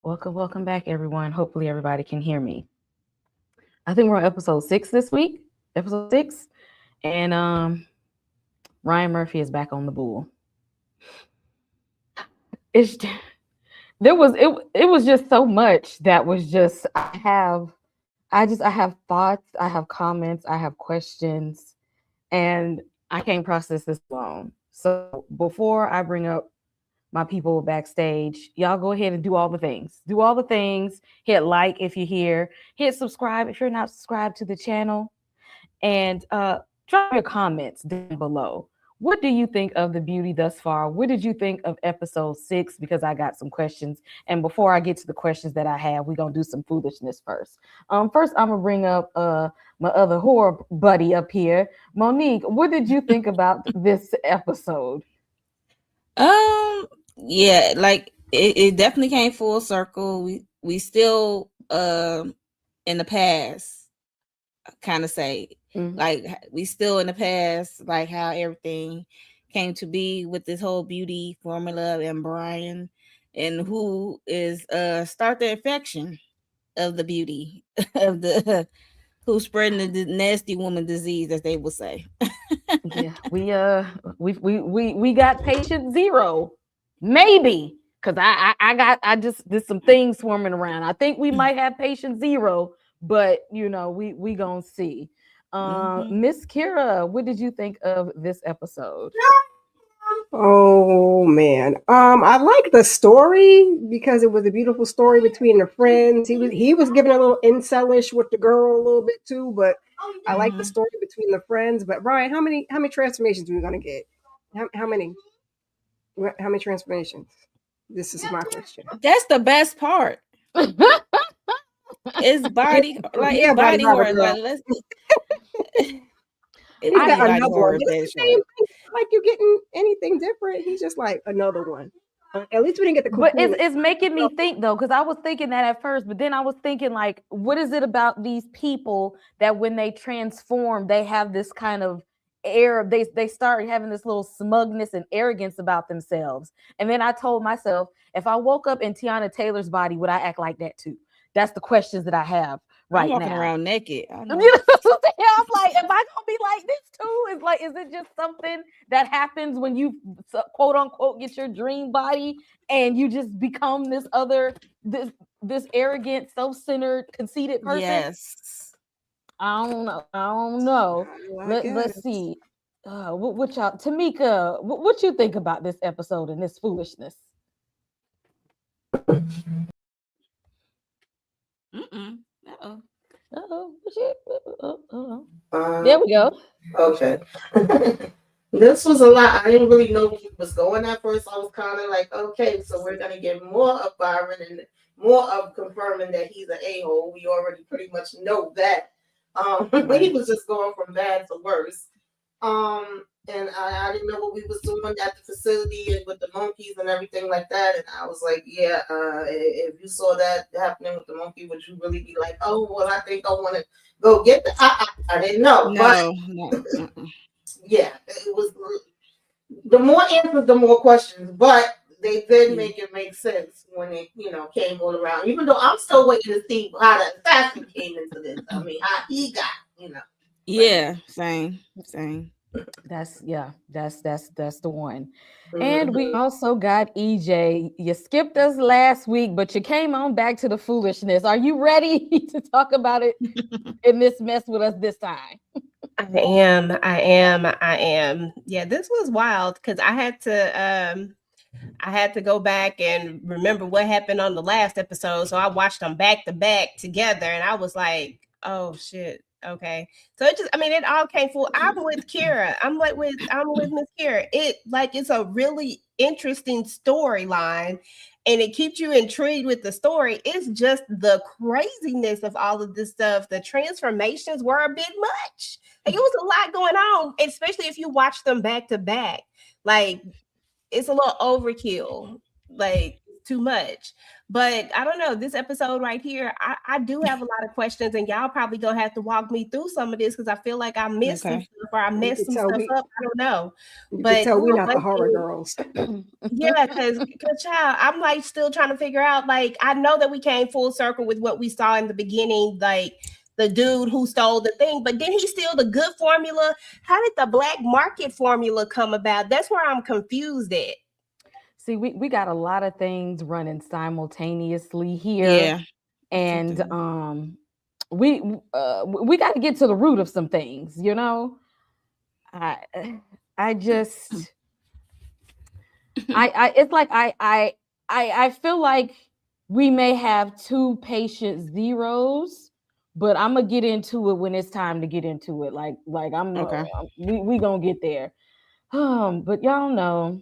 Welcome back, everyone. Hopefully, everybody can hear me. I think we're on episode 6 this week, episode 6, and Ryan Murphy is back on the bull. It's there was it. It was just so much that was just I have thoughts, I have comments, I have questions, and I can't process this alone. So before I bring up my people backstage, y'all go ahead and do all the things. Do all the things. Hit like if you're here. Hit subscribe if you're not subscribed to the channel. And drop your comments down below. What do you think of the beauty thus far? What did you think of episode 6? Because I got some questions. And before I get to the questions that I have, we're gonna do some foolishness first. First I'm gonna bring up my other horror buddy up here. Monique, what did you think about this episode? Yeah, like it definitely came full circle. We still in the past, kind of say. Like we still in the past, like how everything came to be with this whole beauty formula and Brian, and who is start the infection of the beauty of the who's spreading the nasty woman disease, as they will say. Yeah, we got patient zero, maybe, because I just there's some things swarming around. I think we might have patient zero, but we gonna see. Miss Kira, what did you think of this episode? Oh man. I like the story because it was a beautiful story between the friends. He was giving a little incelish with the girl a little bit too, but I like the story between the friends. But Brian, how many transformations are we gonna get? How many? How many transformations? This is my question. That's the best part. It's body, like it's body horror. Like let's. He's got another one. It's the same thing. Like you're getting anything different. He's just like another one. At least we didn't get the. But it's making me think though, because I was thinking that at first, but then I was thinking like, what is it about these people that when they transform, they have this kind of air? They start having this little smugness and arrogance about themselves. And then I told myself, if I woke up in Tiana Taylor's body, would I act like that too? That's the questions that I have right now. I'm walking around naked. I'm like, am I gonna be like this too? It's like, is it just something that happens when you quote unquote get your dream body and you just become this arrogant, self-centered, conceited person? Yes. I don't know. Let's see. What y'all, Tamika? What you think about this episode and this foolishness? Uh-oh. There we go. Okay. This was a lot. I didn't really know where he was going at first. I was kind of like, okay, so we're going to get more of Byron and more of confirming that he's an a-hole. We already pretty much know that. He was just going from bad to worse. And I didn't know what we was doing at the facility and with the monkeys and everything like that. And I was like, yeah, if you saw that happening with the monkey, would you really be like, oh, well, I think I want to go get the... I didn't know. No. Yeah, it was... The more answers, the more questions. But they did make it make sense when it, came all around. Even though I'm still waiting to see how the assassin came into this. I mean, how he got, Yeah, same. That's the one. And we also got EJ. You skipped us last week, but you came on back to the foolishness. Are you ready to talk about it in this mess with us this time? I am. Yeah, this was wild because I had to go back and remember what happened on the last episode. So I watched them back to back together and I was like, oh shit. Okay. So it all came full. I'm with Kira. I'm with Miss Kira. It's a really interesting storyline and it keeps you intrigued with the story. It's just the craziness of all of this stuff. The transformations were a bit much. Like, it was a lot going on, especially if you watch them back to back. Like, it's a little overkill. Like, too much. But I don't know, this episode right here, I do have a lot of questions, and y'all probably gonna have to walk me through some of this because I feel like I missed some stuff or I messed some stuff up. I don't know. But we're not the horror girls. Yeah, because child, I'm like still trying to figure out. Like, I know that we came full circle with what we saw in the beginning, like the dude who stole the thing, but did he steal the good formula? How did the black market formula come about? That's where I'm confused at. See, we got a lot of things running simultaneously here. Yeah. And we got to get to the root of some things, you know. I just it's like I feel like we may have two patient zeros, but I'm gonna get into it when it's time to get into it. Like I'm okay. We gonna get there. But y'all know,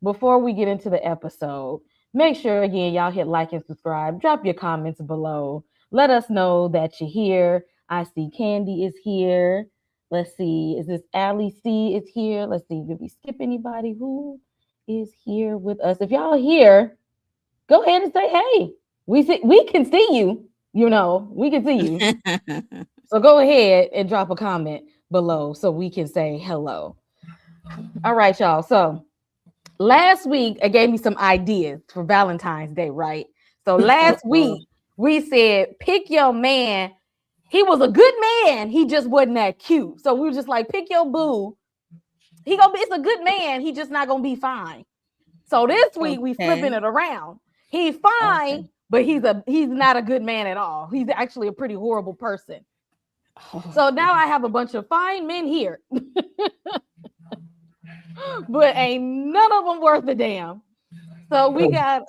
before we get into the episode, make sure again y'all hit like and subscribe. Drop your comments below. Let us know that you're here. I see Candy is here. Let's see. Is this Allie C is here? Let's see. Did we skip anybody who is here with us? If y'all here, go ahead and say hey. We can see you. You know, we can see you. So go ahead and drop a comment below so we can say hello. All right, y'all. So last week I gave me some ideas for Valentine's Day, right? So last week we said pick your man. He was a good man. He just wasn't that cute. So we were just like, pick your boo. It's a good man. He just not gonna be fine. So this week we flipping it around. He's fine, but he's not a good man at all. He's actually a pretty horrible person. So now I have a bunch of fine men here, but ain't none of them worth a damn. So we got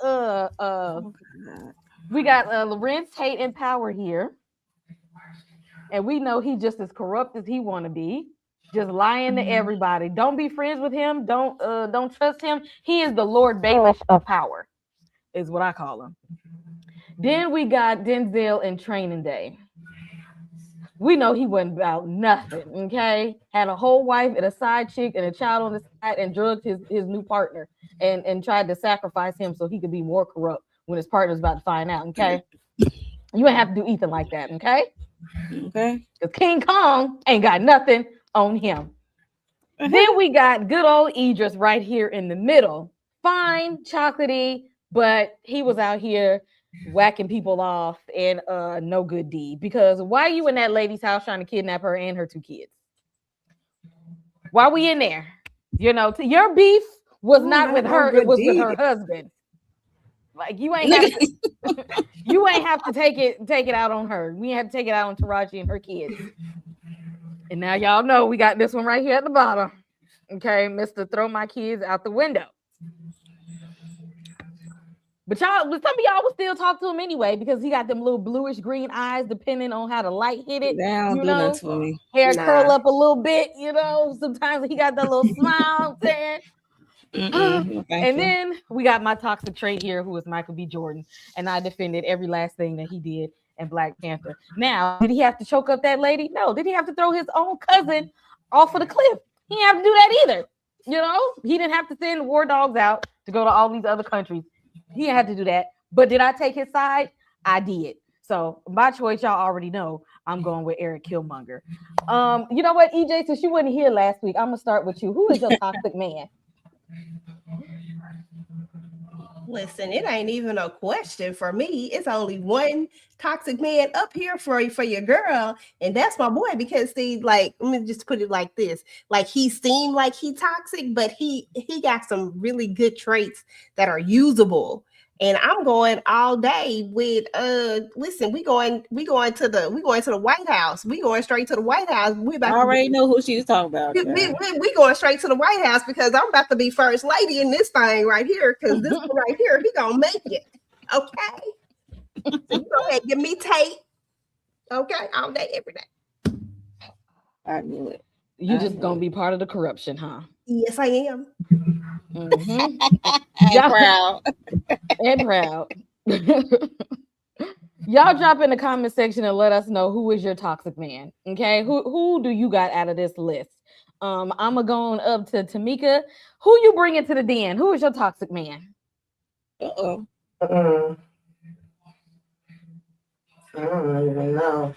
Lorenz Tate in power here. And we know he just as corrupt as he want to be, just lying to everybody. Don't be friends with him. Don't trust him. He is the Lord Bailiff of power, is what I call him. Then we got Denzel in Training Day. We know he wasn't about nothing, okay? Had a whole wife and a side chick and a child on the side and drugged his new partner and tried to sacrifice him so he could be more corrupt when his partner's about to find out, okay? You ain't have to do Ethan like that, okay? Okay. Because King Kong ain't got nothing on him. Then we got good old Idris right here in the middle. Fine, chocolatey, but he was out here whacking people off and no good deed. Because why are you in that lady's house trying to kidnap her and her two kids? Why we in there? You know, your beef was not with her, it was with her husband. Like you ain't have to take it out on her. We have to take it out on Taraji and her kids. And now y'all know we got this one right here at the bottom. Okay, Mr. Throw My Kids Out the Window. But some of y'all will still talk to him anyway because he got them little bluish green eyes, depending on how the light hit it. You know, for me. Hair curl up a little bit, you know. Sometimes he got that little smile saying. And then we got my toxic trait here, who is Michael B. Jordan, and I defended every last thing that he did in Black Panther. Now, did he have to choke up that lady? No. Did he have to throw his own cousin off of the cliff? He didn't have to do that either. You know, he didn't have to send war dogs out to go to all these other countries. He didn't have to do that. But did I take his side? I did. So my choice, y'all already know, I'm going with Eric Killmonger. You know what, EJ, since you wasn't here last week, I'm gonna start with you. Who is your toxic man? Listen, it ain't even a question for me. It's only one toxic man up here for your girl, and that's my boy. Because see, like, let me just put it like this: like he seemed like he toxic, but he got some really good traits that are usable. And I'm going all day with listen, we going to the White House. We going straight to the White House. I already know who she was talking about. We going straight to the White House because I'm about to be first lady in this thing right here. Because this one right here, he gonna make it. Okay. So you go ahead, give me Tate. Okay, all day, every day. I knew it. You just gonna be part of the corruption, huh? Yes, I am. Proud. And proud. Y'all drop in the comment section and let us know who is your toxic man. Okay, who do you got out of this list? I'm going up to Tamika. Who you bringing to the den? Who is your toxic man? Uh-oh. I don't even know.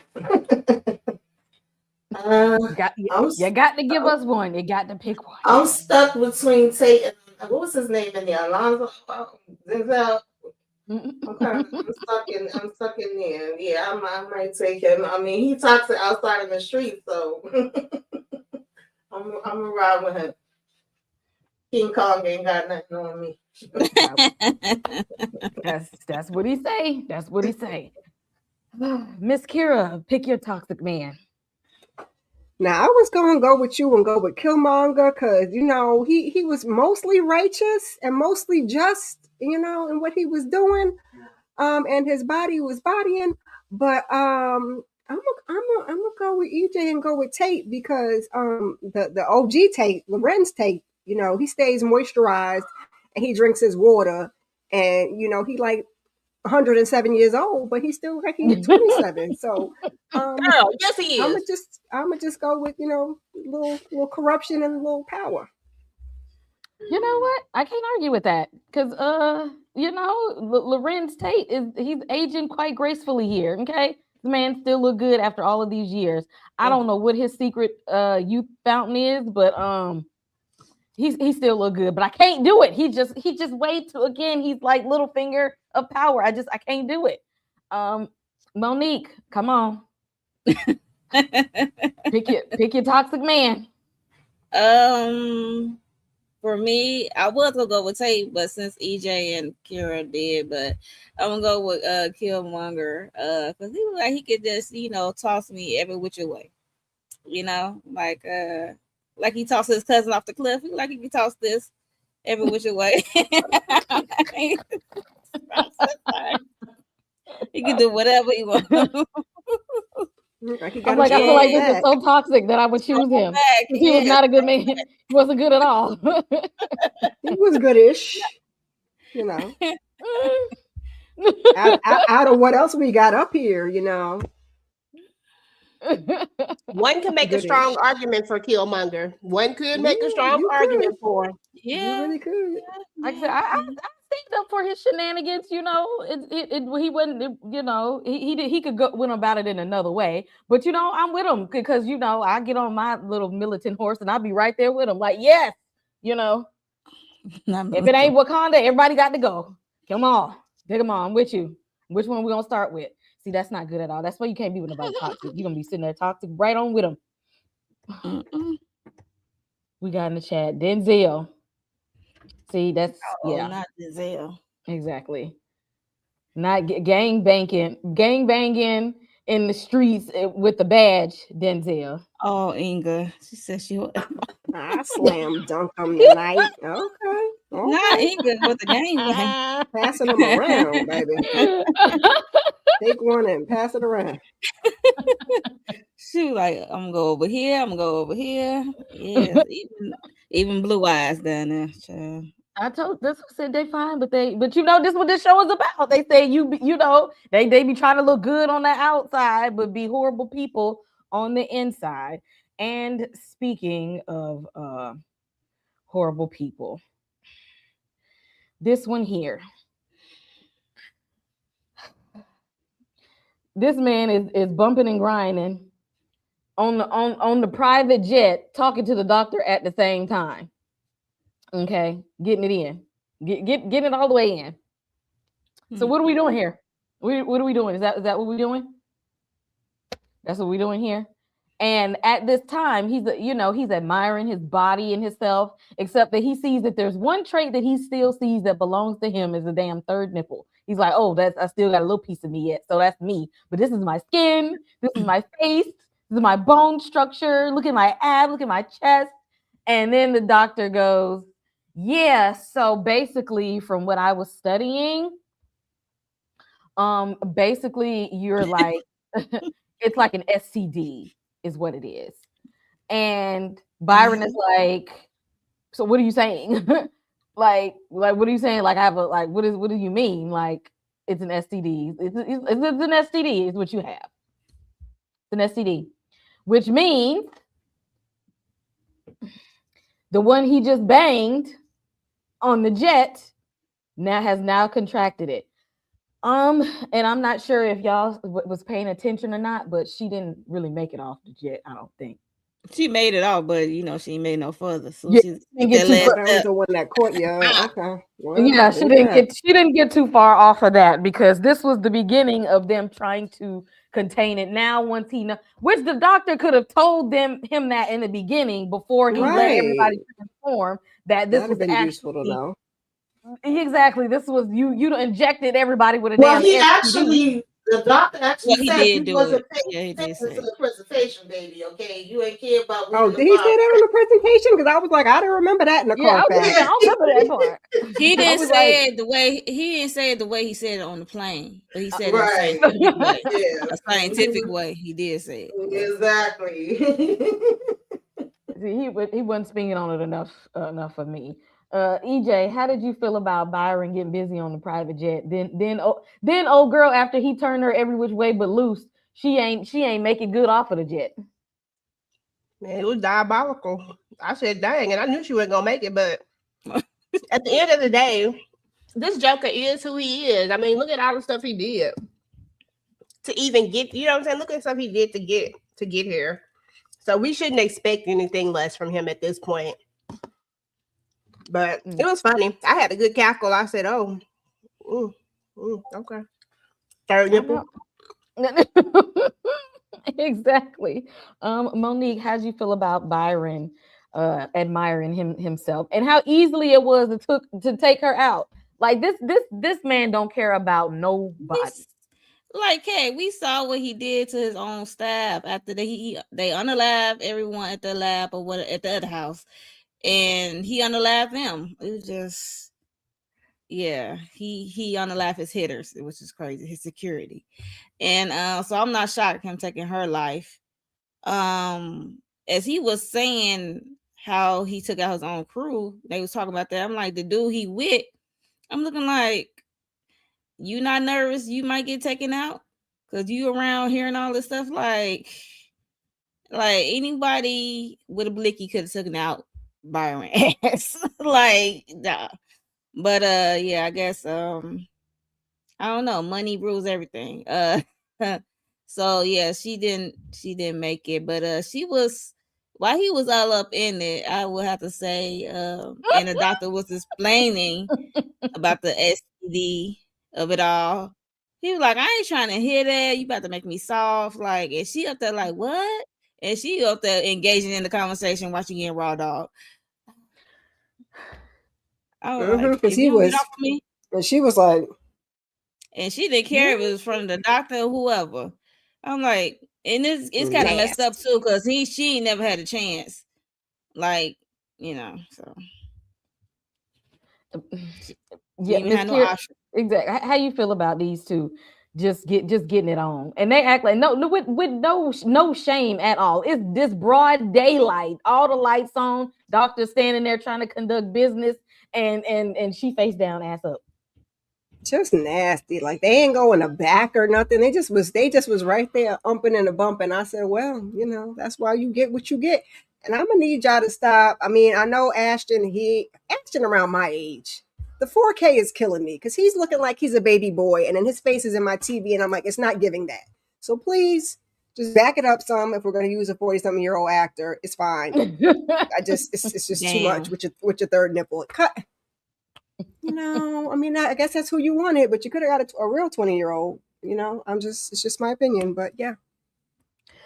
You got to give us one. You got to pick one. I'm stuck between Tate and what was his name in there? Alonzo Denzel. I'm stuck in there. Yeah, I might take him. I mean, he talks outside in the street, so I'm gonna ride with him. King Kong ain't got nothing on me. That's what he say. That's what he say. Miss Kira, pick your toxic man. Now I was gonna go with you and go with Killmonger because he was mostly righteous and mostly just, in what he was doing, and his body was bodying. But I'm gonna go with EJ and go with Tate because the OG Tate, Lorenz Tate, he stays moisturized and he drinks his water, and he like 107 years old, but he's still like he's 27. So Girl, yes, he I'm is. gonna just go with little corruption and a little power. You know what? I can't argue with that because Lorenz Tate he's aging quite gracefully here. Okay, the man still look good after all of these years. I don't know what his secret youth fountain is, but he still look good. But I can't do it. He just way too. Again, he's like little finger of power. I can't do it. Monique, come on. pick your toxic man. For me, I was gonna go with Tate, but since EJ and Kira did, but I'm gonna go with Killmonger, because he was like he could just toss me every which way, like he tossed his cousin off the cliff. He like he could toss this every which way. He can do whatever he wants. I feel like this is so toxic that I would choose him. He was not a good man. He wasn't good at all. He was goodish, out of what else we got up here, One can make a strong argument for Killmonger. One could make a strong argument for him. Yeah, you really could. Like I said, I stand up for his shenanigans. He wasn't. He could go went about it in another way. But I'm with him because I get on my little militant horse and I'll be right there with him. Like yes, if it ain't Wakanda, everybody got to go. Come on, pick them on. I'm with you. Which one we gonna start with? See, that's not good at all. That's why you can't be with nobody toxic. You're gonna be sitting there toxic right on with them. We got in the chat Denzel. See, that's not Denzel. Exactly. Not gang banging in the streets with the badge, Denzel. Oh, Inga. She said she would. I slam dunk them tonight. Okay. Not Inga with the game. Passing them around, baby. Take one and pass it around. She was like, I'm gonna go over here. I'm gonna go over here. Yeah, even Blue Eyes down there. Child. I said they fine, but this is what this show is about. They say they be trying to look good on the outside, but be horrible people on the inside. And speaking of horrible people, this one here. This man is bumping and grinding on the private jet, talking to the doctor at the same time. Okay, getting it in, getting it all the way in. So what are we doing here? What are we doing? Is that what we're doing? That's what we're doing here. And at this time, he's admiring his body and himself, except that he sees that there's one trait that he still sees that belongs to him is a damn third nipple. He's like, oh, I still got a little piece of me yet, so that's me. But this is my skin, this is my face, this is my bone structure. Look at my abs, look at my chest. And then the doctor goes, yeah, so basically from what I was studying, basically you're like, it's like an STD is what it is. And Byron is like, so what are you saying? like what are you saying? Like I have what do you mean? Like it's an STD. It's an STD is what you have. It's an STD, which means the one he just banged on the jet now contracted it. And I'm not sure if y'all was paying attention or not, but she didn't really make it off the jet. I don't think She made it off, but she made no further. So Yeah, she didn't that get too last far. That was step. the one that caught you. Okay. Well, Yeah, there's that. she didn't get too far off of that because this was the beginning of them trying to contain it. Now, once he know, which the doctor could have told him that in the beginning before he let Right. everybody inform that this That'd was have been useful to actually know. exactly this was you injected everybody with a Well, damn he STD. actually, the doctor actually Well, he said he did do wasn't it. paying Yeah, he did attention say to it. the presentation, baby. Okay, you ain't care about Oh, winning did the he say prize. that on the presentation? Because I was like, I didn't remember that in the Yeah, I Carfax. don't remember that part. He I didn't was say like, it the way he said it on the plane, but he said it in a Right. scientific way. Yeah. A scientific way, he did say it. Exactly. See, he wasn't speaking on it enough for me. EJ, how did you feel about Byron getting busy on the private jet? Then old girl, after he turned her every which way but loose, she ain't make it good off of the jet. Man, it was diabolical. I said, dang, and I knew she wasn't gonna make it, but at the end of the day, this Joker is who he is. I mean, look at all the stuff he did to even get, you know what I'm saying? Look at the stuff he did to get here. So we shouldn't expect anything less from him at this point. But it was funny. I had a good cackle. I said, "Oh, okay." Third nipple. Exactly. Monique, how do you feel about Byron admiring himself and how easily it was to take her out? Like this man don't care about nobody. Like, hey, we saw what he did to his own staff after they unalived everyone at the lab or what at the other house, and he unalived them. It was just, yeah, he unalived his hitters, which is crazy. His security, and so I'm not shocked him taking her life. As he was saying how he took out his own crew, they was talking about that. I'm like, the dude he with, I'm looking like, you not nervous you might get taken out because you around hearing all this stuff. Like anybody with a blicky could have taken out Byron ass. Like, nah. But yeah, I guess I don't know, money rules everything. So yeah, she didn't make it, but she was, while he was all up in it, I would have to say, and the doctor was explaining about the STD of it all. He was like, I ain't trying to hear that. You about to make me soft. Like, and she up there like, what? And she up there engaging in the conversation while she getting raw dog. I was like, Because if he you don't was, get off of me. and she was like, And she didn't care if it was from the doctor or whoever. I'm like, and it's kind of messed up too, because she ain't never had a chance. Like, so Yeah, even had no option. Exactly. How you feel about these two just getting it on? And they act like with no shame at all. It's this broad daylight, all the lights on, doctor standing there trying to conduct business, and she face down, ass up. just nasty. Like, they ain't going to back or nothing. They just was right there umping and a bumping. I said, well, that's why you get what you get. And I'm gonna need y'all to stop. I mean, I know Ashton around my age. The 4K is killing me because he's looking like he's a baby boy, and then his face is in my TV, and I'm like, it's not giving that. So please just back it up some. If we're gonna use a 40-something-year-old actor, it's fine. it's just too much with your third nipple. Cut. I mean, I guess that's who you wanted, but you could have got a real 20-year-old. It's just my opinion, but yeah.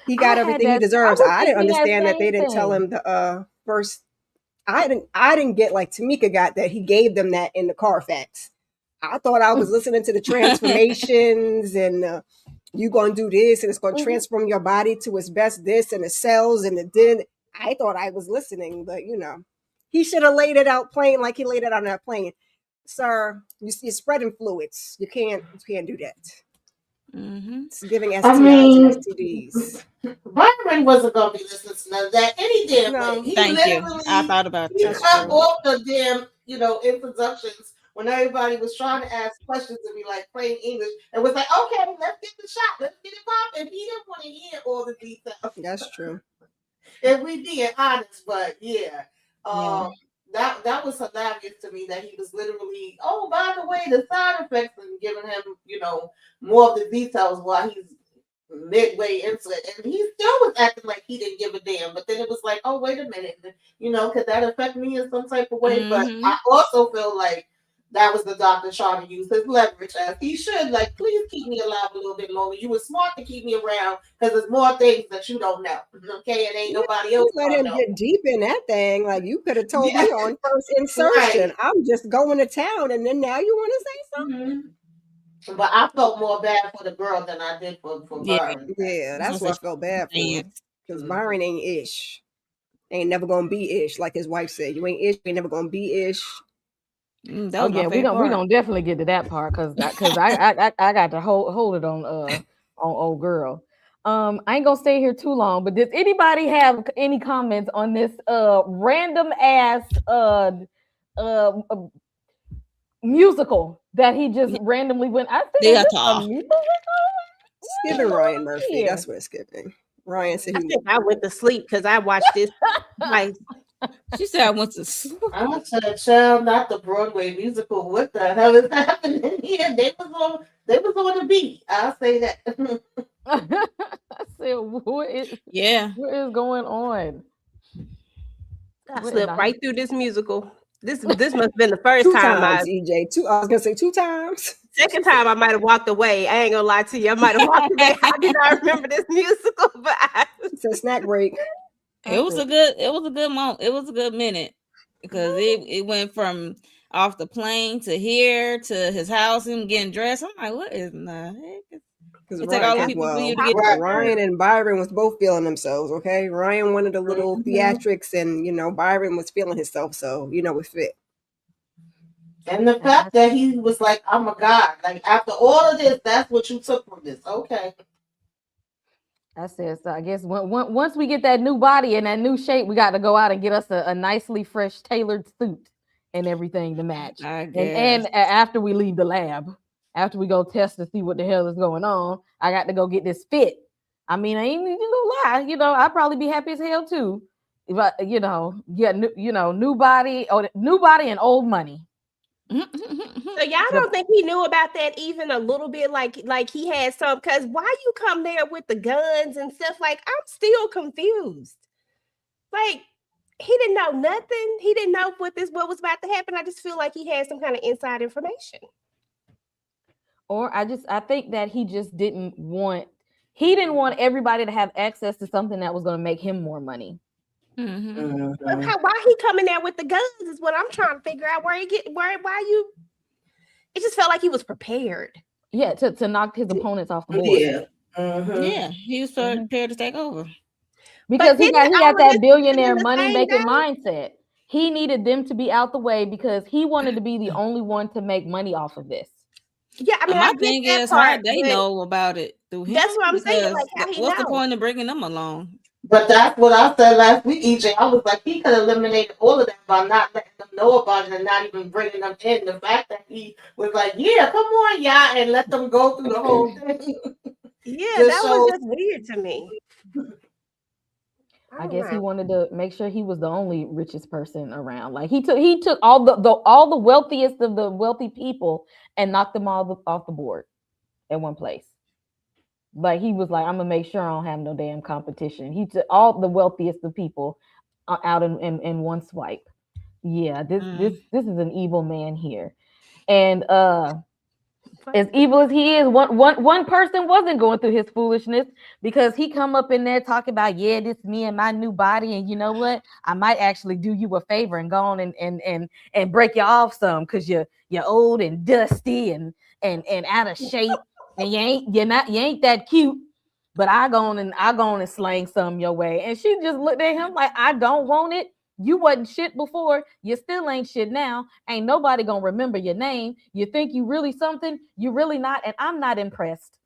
He got everything he deserves. I didn't understand that they didn't tell him the first. I didn't get like Tamika got that he gave them that in the Carfax. I thought I was listening to the transformations and you gonna do this and it's gonna transform your body to its best this and the cells and the din. I thought I was listening, but he should have laid it out plain like he laid it on that plane. Sir, you're spreading fluids. You can't do that. It's giving STIs and STDs. Byron wasn't going to be listening to none of that any damn way. Thank you. I thought about that. He cut off the damn, introductions when everybody was trying to ask questions and be like plain English and was like, okay, let's get the shot. Let's get it popping. He didn't want to hear all the details. That's true. If we being honest, but yeah. that was hilarious to me that he was literally, oh, by the way, the side effects, and giving him, more of the details while he's midway into it, and he still was acting like he didn't give a damn. But then it was like, oh, wait a minute, could that affect me in some type of way? But I also feel like that was the doctor trying to use his leverage as he should. Like, please keep me alive a little bit longer. You were smart to keep me around because there's more things that you don't know. Okay, and ain't nobody else. Let him get deep in that thing. Like, you could have told me on first insertion. Right. I'm just going to town, and then now you want to say something. But I felt more bad for the girl than I did for Byron. Yeah, that's what I felt bad for. Because Byron ain't ish. Ain't never gonna be ish, like his wife said. You ain't ish, you ain't never gonna be ish. We don't definitely get to that part because I got to hold it on old girl. I ain't gonna stay here too long, but does anybody have any comments on this random ass musical that he just randomly went? I think it's a musical. Skipping Ryan Murphy. That's what it's skipping. Ryan said I went to sleep because I watched this. She said I went to sleep. I said, child, not the Broadway musical. What the hell is happening here? They was on the beat. I'll say that. I said, what is going on? I slipped right through this musical. This must have been the first time I was gonna say 2 times. Second time I might have walked away. I ain't gonna lie to you. I might have walked away. I do not remember this musical, but it's a snack break. It was a good moment. It was a good minute because it went from off the plane to here to his house and getting dressed. I'm like, what is the heck? Because Ryan and Byron was both feeling themselves. Okay, Ryan wanted a little theatrics, and Byron was feeling himself. So it fit. And the fact that he was like, "I'm a god." Like after all of this, that's what you took from this. Okay. I said so. I guess once we get that new body and that new shape, we got to go out and get us a nicely fresh tailored suit and everything to match. And after we leave the lab. After we go test to see what the hell is going on, I got to go get this fit. I mean, I ain't even gonna lie. I'd probably be happy as hell too. But new body and old money. So y'all don't think he knew about that even a little bit? Like he had some? Because why you come there with the guns and stuff? Like I'm still confused. Like he didn't know nothing. He didn't know what was about to happen. I just feel like he had some kind of inside information. Or I think that he just didn't want everybody to have access to something that was going to make him more money. Mm-hmm. Why he coming there with the guns is what I'm trying to figure out. It just felt like he was prepared. Yeah, to knock his opponents off the board. Yeah, yeah, he was prepared to take over because he got that billionaire money making mindset. He needed them to be out the way because he wanted to be the only one to make money off of this. Yeah, I mean, my thing is how they know about it through him. That's what I'm saying. Like, what's the point of bringing them along? But that's what I said last week, EJ. I was like, he could eliminate all of that by not letting them know about it and not even bringing them in. The fact that he was like, yeah, come on, y'all, and let them go through the whole thing. Yeah, that was just weird to me. I guess he wanted to make sure he was the only richest person around. Like he took all the wealthiest of the wealthy people and knocked them all off the board in one place. Like he was like, I'm gonna make sure I don't have no damn competition. He took all the wealthiest of people out in one swipe. Yeah, this is an evil man here, and as evil as he is, one person wasn't going through his foolishness because he come up in there talking about, yeah, this me and my new body, and you know what? I might actually do you a favor and go on and break you off some because you're old and dusty and out of shape, and you ain't that cute. But I go on and slang some your way. And she just looked at him like, I don't want it. You wasn't shit before. You still ain't shit now. Ain't nobody gonna remember your name. You think you really something? You really not. And I'm not impressed.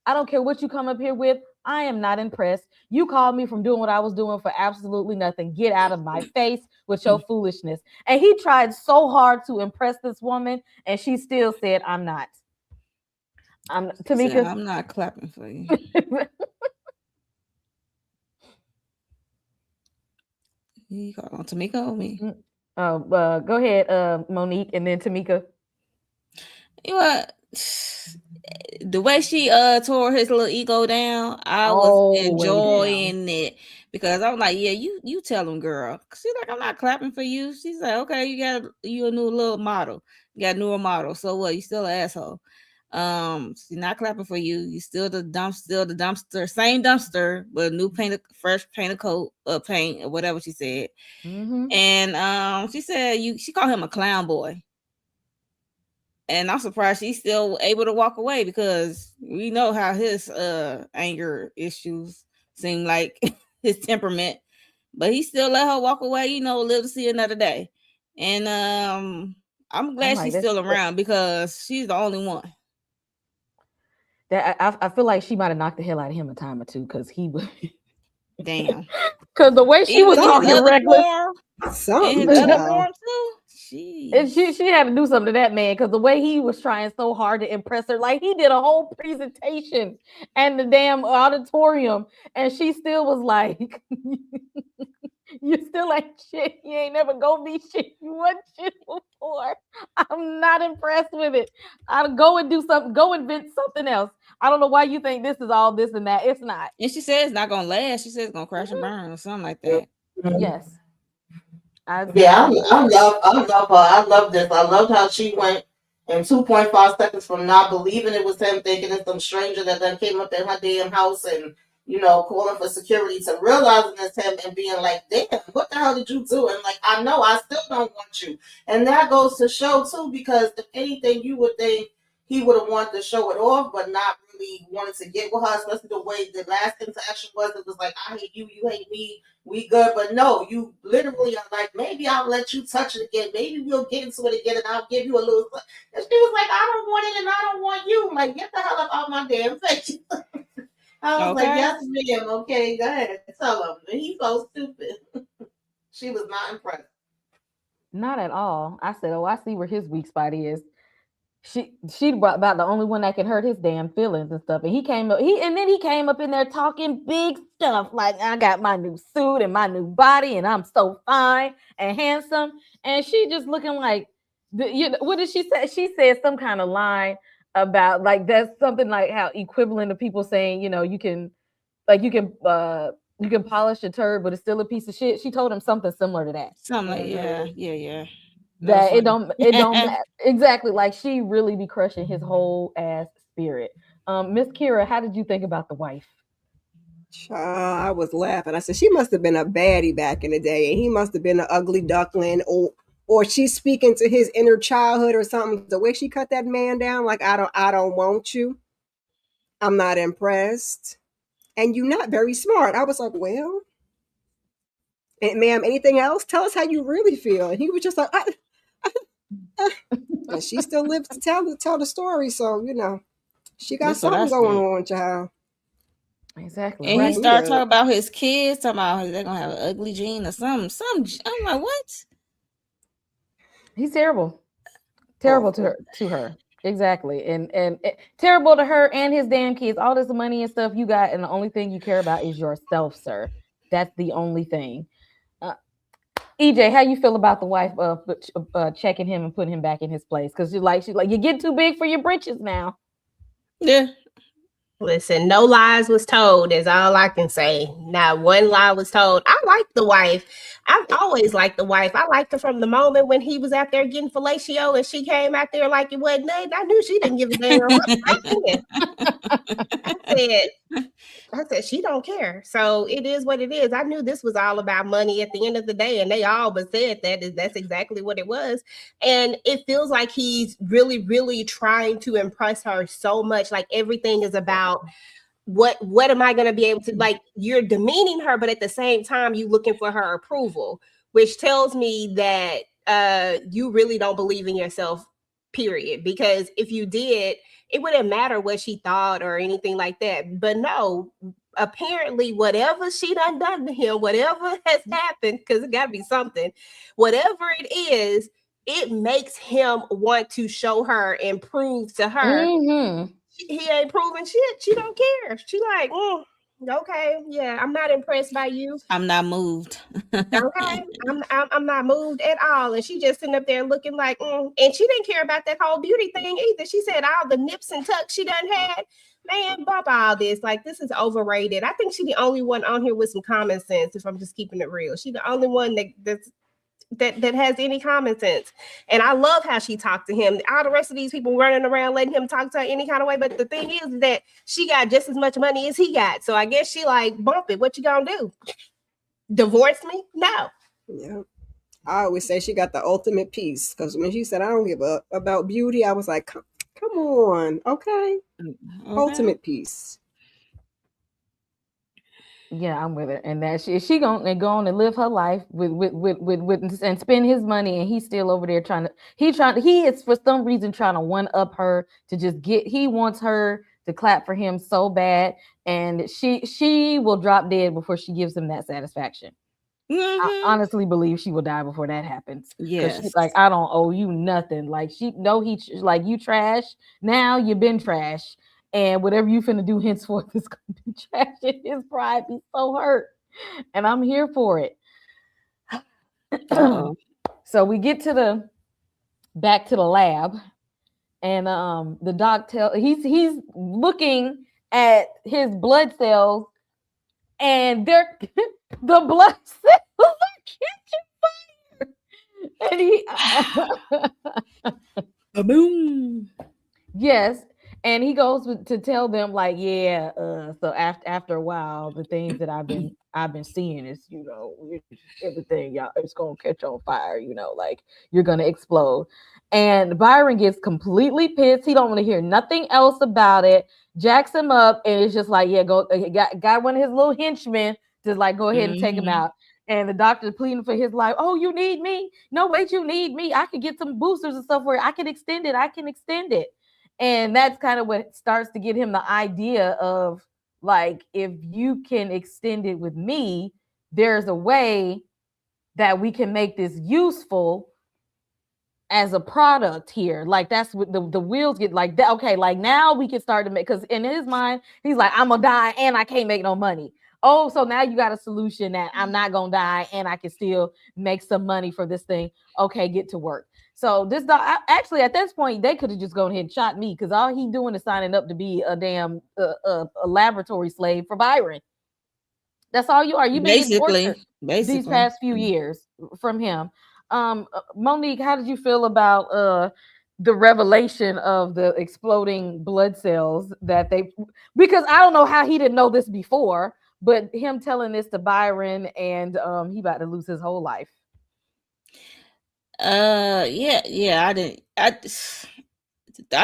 I don't care what you come up here with. I am not impressed. You called me from doing what I was doing for absolutely nothing. Get out of my face with your foolishness. And he tried so hard to impress this woman, and she still said, I'm not. Tamika, I'm not clapping for you. You call on Tamika or me? Go ahead, Monique, and then Tamika. You know what? The way she tore his little ego down, I was All the way down. enjoying it because I'm like, yeah, you tell him, girl. She's like, I'm not clapping for you. She's like, okay, you a new little model. You got a newer model. So what? You still an asshole. She's not clapping for you. You still the dumpster, same dumpster, but new fresh paint of coat, paint or whatever she said. Mm-hmm. And she said she called him a clown boy. And I'm surprised he's still able to walk away because we know how his anger issues seem like his temperament. But he still let her walk away, live to see another day. And I'm glad she's still around because she's the only one. That I feel like she might have knocked the hell out of him a time or two because he was damn. Because the way she was talking reckless, something too. And she had to do something to that man because the way he was trying so hard to impress her, like he did a whole presentation and the damn auditorium, and she still was like, "You still ain't shit. You ain't never gonna be shit. You wasn't shit before. I'm not impressed with it. I'll go and do something. Go invent something else. I don't know why you think this is all this and that. It's not." And she said it's not gonna last. She said it's gonna crash and burn or something like that. Yes. I love her. I love this. I loved how she went in 2.5 seconds from not believing it was him, thinking it's some stranger that then came up in her damn house and, calling for security, to realizing it's him and being like, damn, what the hell did you do? And like, I know, I still don't want you. And that goes to show too, because if anything, you would think he would have wanted to show it off, but not really wanted to get with her, especially the way the last interaction was. It was like, I hate you, you hate me, we good. But no, you literally are like, maybe I'll let you touch it again. Maybe we'll get into it again and I'll give you a little. And she was like, I don't want it and I don't want you. I'm like, get the hell up out my damn face. I was like, yes, ma'am. Okay, go ahead. Tell him. And he's so stupid. She was not impressed. Not at all. I said, oh, I see where his weak spot is. She about the only one that can hurt his damn feelings and stuff. And he came up in there talking big stuff like, I got my new suit and my new body and I'm so fine and handsome. And she just looking like, what did she say? She said some kind of line about like that's something like how equivalent to people saying, you can polish a turd, but it's still a piece of shit. She told him something similar to that. Something like yeah. That it don't exactly, like she really be crushing his whole ass spirit. Miss Kira, how did you think about the wife? I was laughing. I said she must have been a baddie back in the day, and he must have been an ugly duckling, or she's speaking to his inner childhood or something. The way she cut that man down, like I don't want you. I'm not impressed, and you're not very smart. I was like, well, and ma'am, anything else? Tell us how you really feel. And he was just like, and she still lives to tell the story. So she got something going on, child. Exactly. And he started talking about his kids, talking about they're gonna have an ugly gene or something. I'm like, what? He's terrible to her. Exactly. And terrible to her and his damn kids. All this money and stuff you got, and the only thing you care about is yourself, sir. That's the only thing. EJ, how you feel about the wife checking him and putting him back in his place? Because she's like, you get too big for your britches now. Yeah. Listen, no lies was told is all I can say. Not one lie was told. I like the wife. I've always liked the wife. I liked her from the moment when he was out there getting fellatio and she came out there like it wasn't nothing. I knew she didn't give a damn. I said, she don't care. So it is what it is. I knew this was all about money at the end of the day. And they all but said that's exactly what it was. And it feels like he's really, really trying to impress her so much. Like everything is about what am I going to be able to, like, you're demeaning her, but at the same time, you looking for her approval, which tells me that you really don't believe in yourself, period. Because if you did, it wouldn't matter what she thought or anything like that. But no, apparently whatever she done to him, whatever has happened, because it got to be something, whatever it is, it makes him want to show her and prove to her. Mm-hmm. He ain't proving shit. She don't care. She like, Okay, yeah, I'm not impressed by you. I'm not moved. Okay, I'm not moved at all. And she just sitting up there looking like, and she didn't care about that whole beauty thing either. She said all the nips and tucks she done had. Man, bump all this. Like, this is overrated. I think she the only one on here with some common sense. If I'm just keeping it real, she the only one that has any common sense. And I love how she talked to him. All the rest of these people running around letting him talk to her any kind of way. But the thing is that she got just as much money as he got. So I guess she like, bump it. What you gonna do? Divorce me? No. Yeah. I always say she got the ultimate piece, because when she said I don't give a about beauty, I was like, come on, okay. Ultimate piece. Yeah, I'm with her. And that she gonna go on and live her life with and spend his money, and he's still over there he is for some reason trying to one up her to just he wants her to clap for him so bad, and she will drop dead before she gives him that satisfaction. I honestly believe she will die before that happens. Yes. She's like, I don't owe you nothing. Like, like, you trash. Now you've been trash. And whatever you finna do henceforth is gonna be trash. And his pride be so hurt. And I'm here for it. So we get back to the lab. And the doc he's looking at his blood cells, and they're the blood cells are catching fire. And boom. Yes. And he goes to tell them, like, yeah, so after a while, the things that I've been seeing is, everything, y'all, it's gonna catch on fire, like, you're gonna explode. And Byron gets completely pissed. He don't want to hear nothing else about it. Jacks him up, and it's just like, yeah, go. Got one of his little henchmen to like go ahead and take him out. And the doctor's pleading for his life. Oh, you need me? No, wait, you need me. I could get some boosters and stuff where I can extend it. And that's kind of what starts to get him the idea of, like, if you can extend it with me, there's a way that we can make this useful as a product here. Like, that's what the wheels get like that. Okay, like, now we can start to make, because in his mind, he's like, I'm gonna die and I can't make no money. Oh, so now you got a solution that I'm not gonna die and I can still make some money for this thing. Okay, get to work. So this dog, actually, at this point, they could have just gone ahead and shot me, because all he doing is signing up to be a damn a laboratory slave for Byron. That's all you are. You've been basically these past few years from him. Monique, how did you feel about the revelation of the exploding blood cells because I don't know how he didn't know this before, but him telling this to Byron, and he about to lose his whole life. I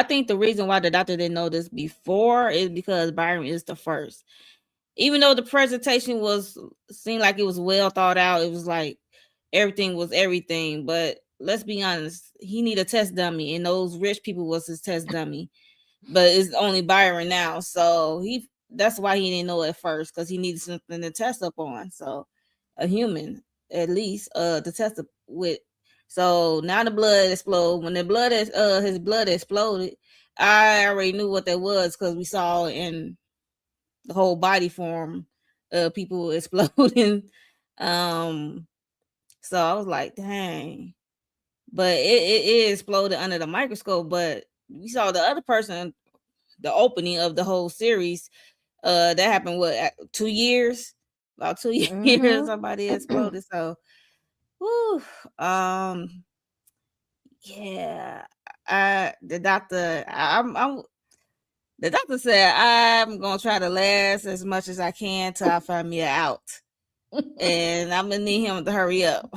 think the reason why the doctor didn't know this before is because Byron is the first. Even though the presentation seemed like it was well thought out, it was like everything was everything. But let's be honest, he need a test dummy, and those rich people was his test dummy. But it's only Byron now, so that's why he didn't know at first, because he needed something to test up on. So a human, at least, to test up with. So now the blood exploded. When his blood exploded, I already knew what that was, because we saw in the whole body form people exploding. So I was like, dang. But it exploded under the microscope. But we saw the other person, the opening of the whole series, that happened 2 years? About 2 years, somebody exploded. So the doctor said I'm gonna try to last as much as I can till I find me out, and I'm gonna need him to hurry up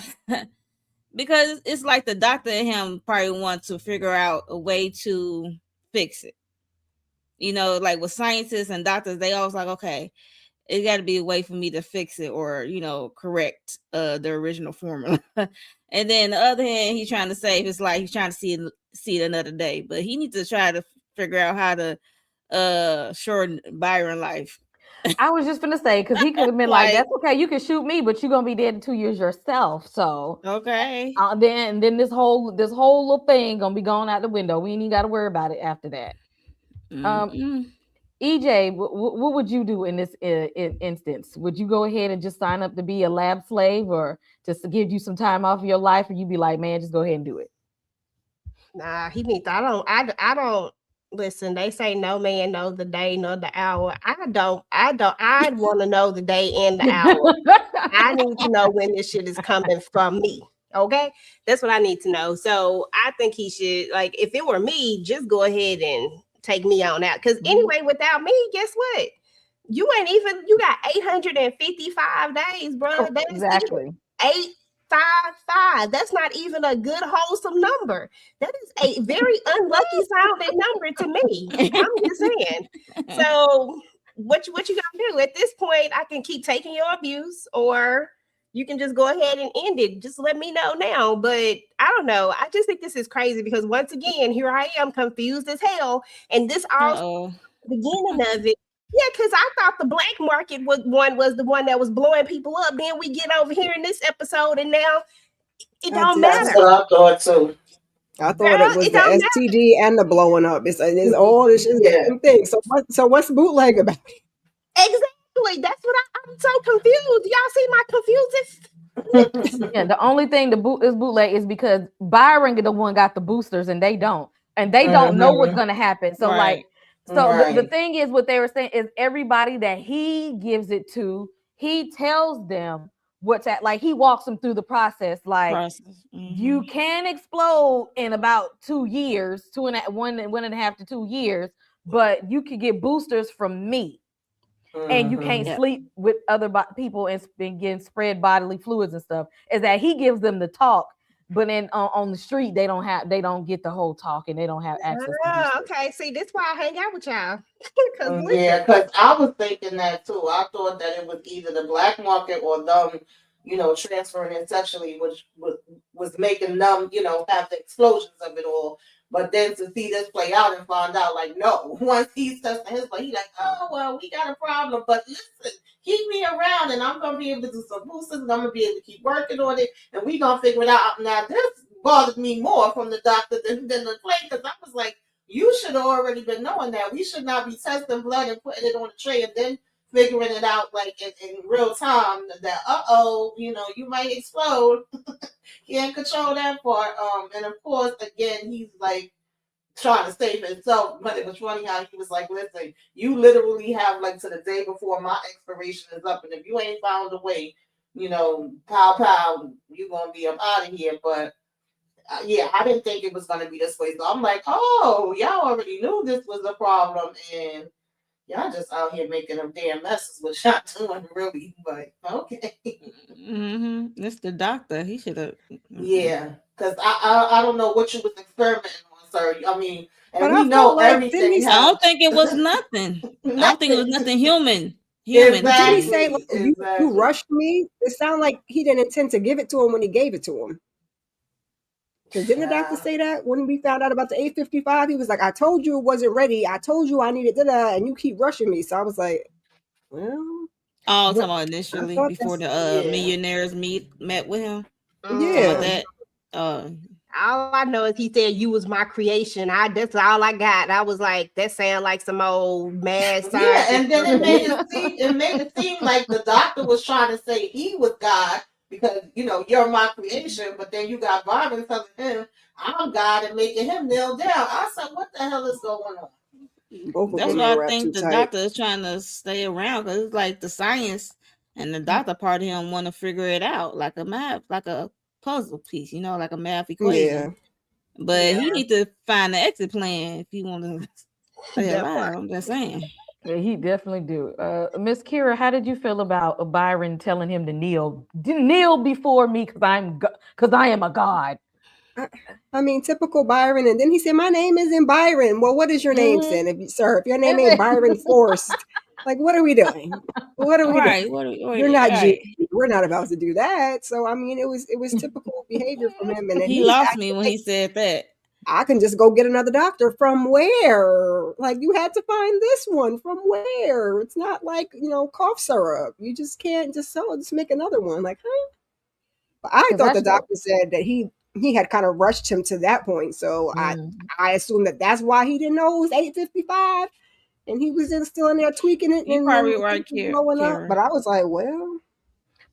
because it's like the doctor and him probably want to figure out a way to fix it. Like with scientists and doctors, they always like, okay, it got to be a way for me to fix it or, correct the original formula. And then the other hand, he's trying to save his life. He's trying to see it another day, but he needs to try to figure out how to shorten Byron life. I was just gonna say, because he could have been like, that's okay, you can shoot me, but you're gonna be dead in 2 years yourself. So okay, then this whole little thing gonna be going out the window. We ain't even got to worry about it after that. EJ, what would you do in this instance? Would you go ahead and just sign up to be a lab slave, or just to give you some time off of your life, or you be like, man, just go ahead and do it? Nah, he needs. I don't listen. They say no man knows the day nor the hour. I don't. I want to know the day and the hour. I need to know when this shit is coming from me. Okay, that's what I need to know. So I think he should, like, if it were me, just go ahead and take me on out. Because anyway, without me, guess what? You got 855 days, bro. That's Exactly. 855. That's not even a good wholesome number. That is a very unlucky sounding number to me. I'm just saying. So what you gonna do at this point? I can keep taking your abuse, or you can just go ahead and end it. Just let me know now. But I don't know. I just think this is crazy because once again, here I am confused as hell. And this all the beginning of it. Yeah, because I thought the black market was the one that was blowing people up. Then we get over here in this episode, and now it don't matter. That's what I thought too. I thought it was the STD and the blowing up. It's all this is the same thing. So what's bootleg about? Exactly. That's what I'm so confused. Y'all see my confusion? Yeah, the only thing is bootleg is because Byron the one got the boosters and they don't. And they don't know what's gonna happen. So the thing is, what they were saying is everybody that he gives it to, he tells them what's at, like he walks them through the process. Like you can explode in about 2 years, 1.5 to 2 years, but you could get boosters from me. And you can't sleep with other people and getting spread bodily fluids and stuff. Is that he gives them the talk, but then on the street they don't get the whole talk and they don't have access. Okay, see, that's why I hang out with y'all. Because I was thinking that too. I thought that it was either the black market or them, transferring it sexually, which was making them, have the explosions of it all. But then to see this play out and find out, like, no, once he's testing his play, he's like, oh, well, we got a problem. But listen, keep me around and I'm going to be able to do some boosters and I'm going to be able to keep working on it. And we're going to figure it out. Now, this bothered me more from the doctor than the play, because I was like, you should have already been knowing that. We should not be testing blood and putting it on a tray and then figuring it out like in real time that, you might explode. Can't control that part. And of course, again, he's like trying to save himself. But it was funny how he was like, listen, you literally have like to the day before my expiration is up. And if you ain't found a way, pow, you're going to be up out of here. But I didn't think it was going to be this way. So I'm like, oh, y'all already knew this was a problem. And y'all just out here making them damn messes with y'all doing, really. But okay. It's the doctor. He should have. Yeah, because I don't know what you was experimenting on, sir. I mean, and we know everything. I don't think it was nothing. I don't think it was nothing human. Exactly. Did he say, you rushed me? It sounded like he didn't intend to give it to him when he gave it to him. Because didn't the doctor say that when we found out about the 855? He was like, I told you it wasn't ready. I told you I needed that, and you keep rushing me. So I was like, well. Oh, talking about initially before the millionaires met with him. Yeah. All I know is he said you was my creation. That's all I got. I was like, that sound like some old mad science. Yeah, and then it made it seem like the doctor was trying to say he was God. Because, you're my creation, but then you got Byron telling him, I'm God, and making him kneel down. I said, what the hell is going on? That's why I think the doctor is trying to stay around, because it's like the science and the doctor part of him want to figure it out, like a puzzle piece, like a math equation. Yeah. But he need to find the exit plan if he want to stay alive. I'm just saying. Yeah, he definitely do. Miss Kira, how did you feel about Byron telling him to kneel before me because I am a god? I mean, typical Byron. And then he said, my name isn't Byron. Well, what is your name, then? If your name ain't Byron Forrest, like, what are we doing? What are we doing? You're not we're not about to do that. So, I mean, it was typical behavior from him. And he lost me when he said that. I can just go get another doctor. From where? Like, you had to find this one. From where? It's not like, cough syrup. You just can't just make another one. Like, huh? But I thought the doctor said that he had kind of rushed him to that point. So I assume that's why he didn't know it was 855. and he was just still in there tweaking it. You and probably then right, it was blowing up. Kara. But I was like, well,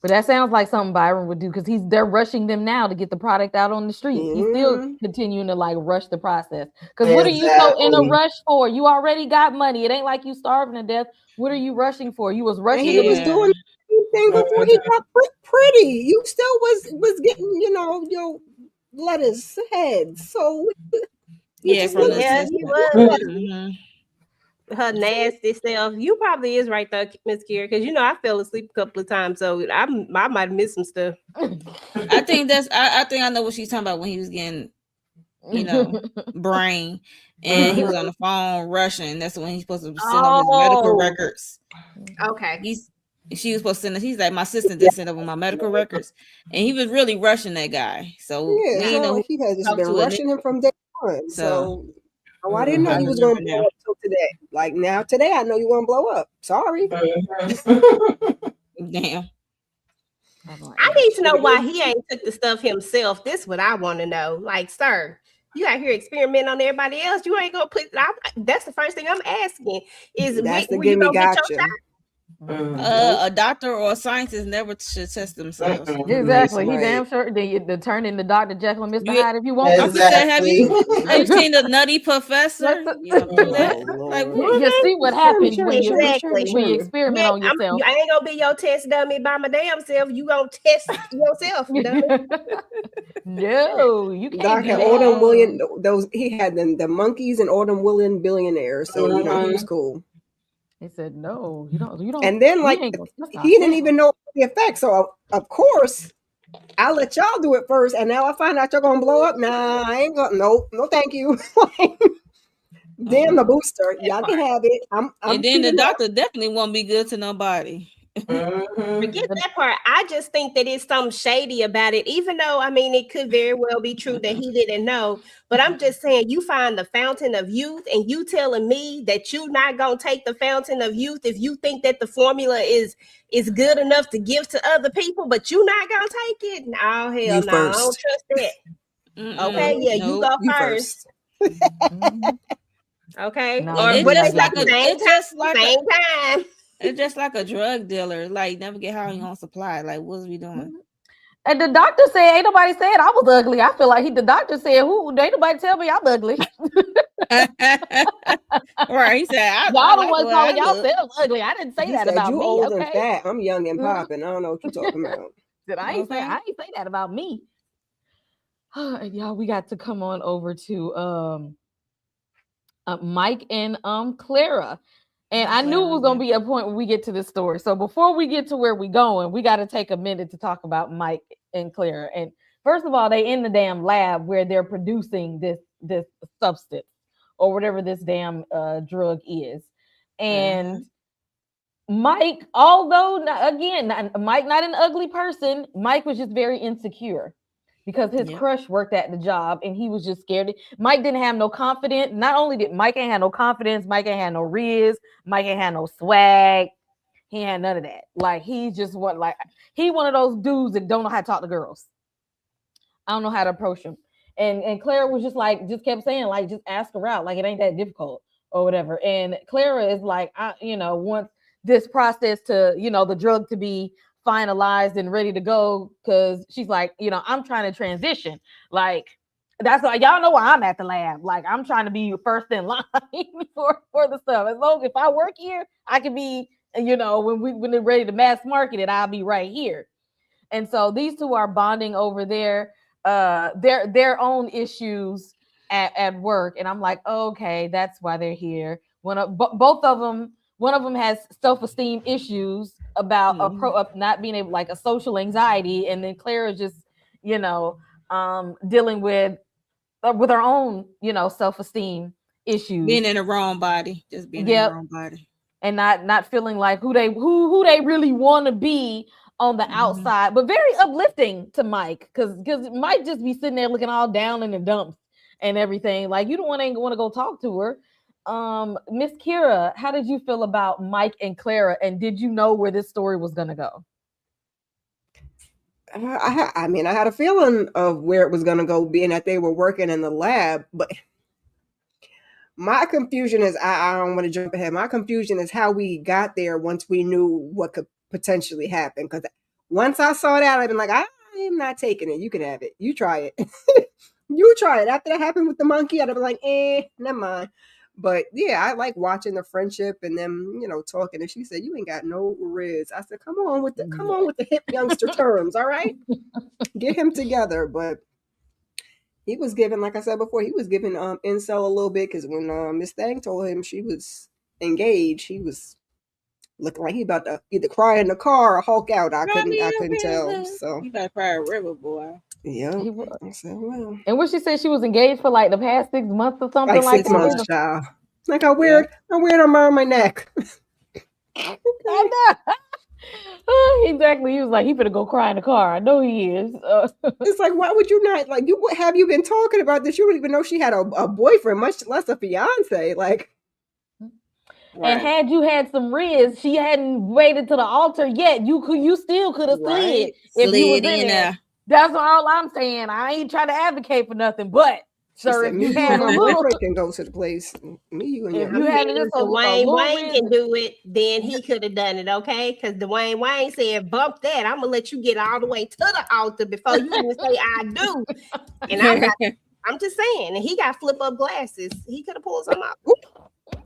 But that sounds like something Byron would do because they're rushing them now to get the product out on the street. He's still continuing to like rush the process. Because what are you so in a rush for? You already got money. It ain't like you starving to death. What are you rushing for? You was rushing. And he was doing the same thing before he got pretty. You still was getting, your lettuce heads. So yeah, from the yeah, he was. Her nasty self. You probably is right though, Miss Kira, because I fell asleep a couple of times, so I might have missed some stuff. I think I think I know what she's talking about when he was getting, brain, and he was on the phone rushing. That's when he's supposed to send over his medical records. Okay. She was supposed to send. He's like, my sister did send over my medical records, and he was really rushing that guy. So he has just been rushing him from day one. So I didn't know he was going to blow up till today. Like now, today I know you're going to blow up. Sorry. Damn. I need to know why he ain't took the stuff himself. This is what I want to know. Like, sir, you out here experimenting on everybody else. You ain't gonna put. That's the first thing I'm asking. Is that's the gimme gotcha. A doctor or a scientist never should test themselves. Exactly. He damn sure to turn into Dr. Jekyll and Mr. Hyde if you want. Have you seen the Nutty Professor? You see what happens when you experiment on yourself. I ain't gonna be your test dummy by my damn self. You gonna test yourself, dummy. No, you can't. Doc had all them William. He had the monkeys and all them William billionaires. So he was cool. He said, "No, you don't." And then, he didn't even know the effects. So, of course, I'll let y'all do it first. And now I find out you're gonna blow up. Nah, I ain't gonna. No, thank you. Damn the booster, y'all can have it. And then the doctor definitely won't be good to nobody. Forget that part. I just think that it's something shady about it, even though it could very well be true that he didn't know. But I'm just saying, you find the fountain of youth, and you telling me that you're not gonna take the fountain of youth if you think that the formula is good enough to give to other people, but you're not gonna take it. No, hell no, I don't trust that. Okay, you go first. Okay, or what is like same time. It's just like a drug dealer. Like, never get high on your own supply. Like, what's we doing? And the doctor said, ain't nobody said I was ugly. I feel like the doctor said, ain't nobody tell me I'm ugly. Right. He said, y'all the ones calling y'all selves ugly. I didn't say that about you me. Old and fat. I'm young and popping. I don't know what you're talking about. I ain't say that about me. Y'all, we got to come on over to Mike and Clara. And I knew it was going to be a point when we get to this story. So before we get to where we're going, we got to take a minute to talk about Mike and Clara. And first of all, they in the damn lab where they're producing this substance or whatever this damn drug is. And Mike, although, Mike not an ugly person, Mike was just very insecure. Because his crush worked at the job and he was just scared. Mike didn't have no confidence. Not only did Mike ain't have no confidence, Mike ain't had no riz, Mike ain't had no swag. He had none of that. Like, he just he one of those dudes that don't know how to talk to girls. I don't know how to approach him. And Clara was just kept saying, just ask her out. Like, it ain't that difficult or whatever. And Clara is like, wants this process to, the drug to be finalized and ready to go, because she's like, I'm trying to transition. Like, that's why y'all know where I'm at the lab. Like, I'm trying to be first in line for the stuff. As long as if I work here, I can be, when they're ready to mass market it, I'll be right here. And so these two are bonding over their own issues at work. And I'm like, okay, that's why they're here. Both of them. One of them has self-esteem issues about not being able, like a social anxiety, and then Clara is just, dealing with her own, self-esteem issues, being in the wrong body, just being in the wrong body, and not feeling like who they really want to be on the outside, but very uplifting to Mike, because Mike just be sitting there looking all down in the dumps and everything. Like, you ain't want to go talk to her. Miss Kira, how did you feel about Mike and Clara, and did you know where this story was going to go? I had a feeling of where it was going to go, being that they were working in the lab, but My confusion is I don't want to jump ahead. My confusion is how we got there once we knew what could potentially happen. Because once I saw that, I've been like, I am not taking it. You can have it. You try it. You try it. After that happened with the monkey, I'd have been like, never mind. But yeah, I like watching the friendship and them, talking. And she said, "You ain't got no riz." I said, come on with the hip youngster terms, all right? Get him together. But he was giving, like I said before, he was giving incel a little bit, because when Miss Thang told him she was engaged, he was looking like he about to either cry in the car or Hulk out. I couldn't tell. So you gotta cry a river, boy. Yeah. I said, well. And what she said, she was engaged for like the past 6 months or something like 6 months, child. Like I'm weird arm around my neck. I know. Exactly. He was like, he better go cry in the car. I know he is. It's like, why would you not? Like, what have you been talking about this? You don't even know she had a boyfriend, much less a fiance. Like, right. And had you had some riz, she hadn't waited to the altar yet. You still could have slid if you was in there. That's all I'm saying. I ain't trying to advocate for nothing, but sir, if you had a little, can go to the place. Me, you and if you had just Dwayne Wayne can do it, then he could have done it, okay? Because Dwayne Wayne said, "Bump that! I'm gonna let you get all the way to the altar before you even say I do." And I'm just saying, and he got flip up glasses. He could have pulled some out.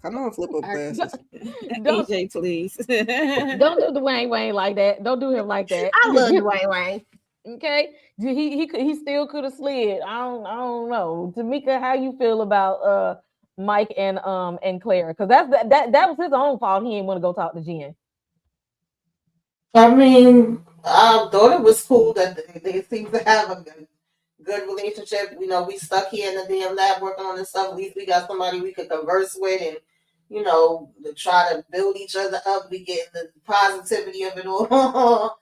Come on, flip up glasses. DJ, please. Don't do Dwayne Wayne like that. Don't do him like that. I love Dwayne Wayne. Okay, he still could have slid. I don't know. Tamika, how you feel about Mike and Clara? Because that was his own fault. He didn't want to go talk to Jen. I mean, I thought it was cool that they seem to have a good relationship. You know, we stuck here in the damn lab working on this stuff. At least we got somebody we could converse with and, to try to build each other up. We get the positivity of it all.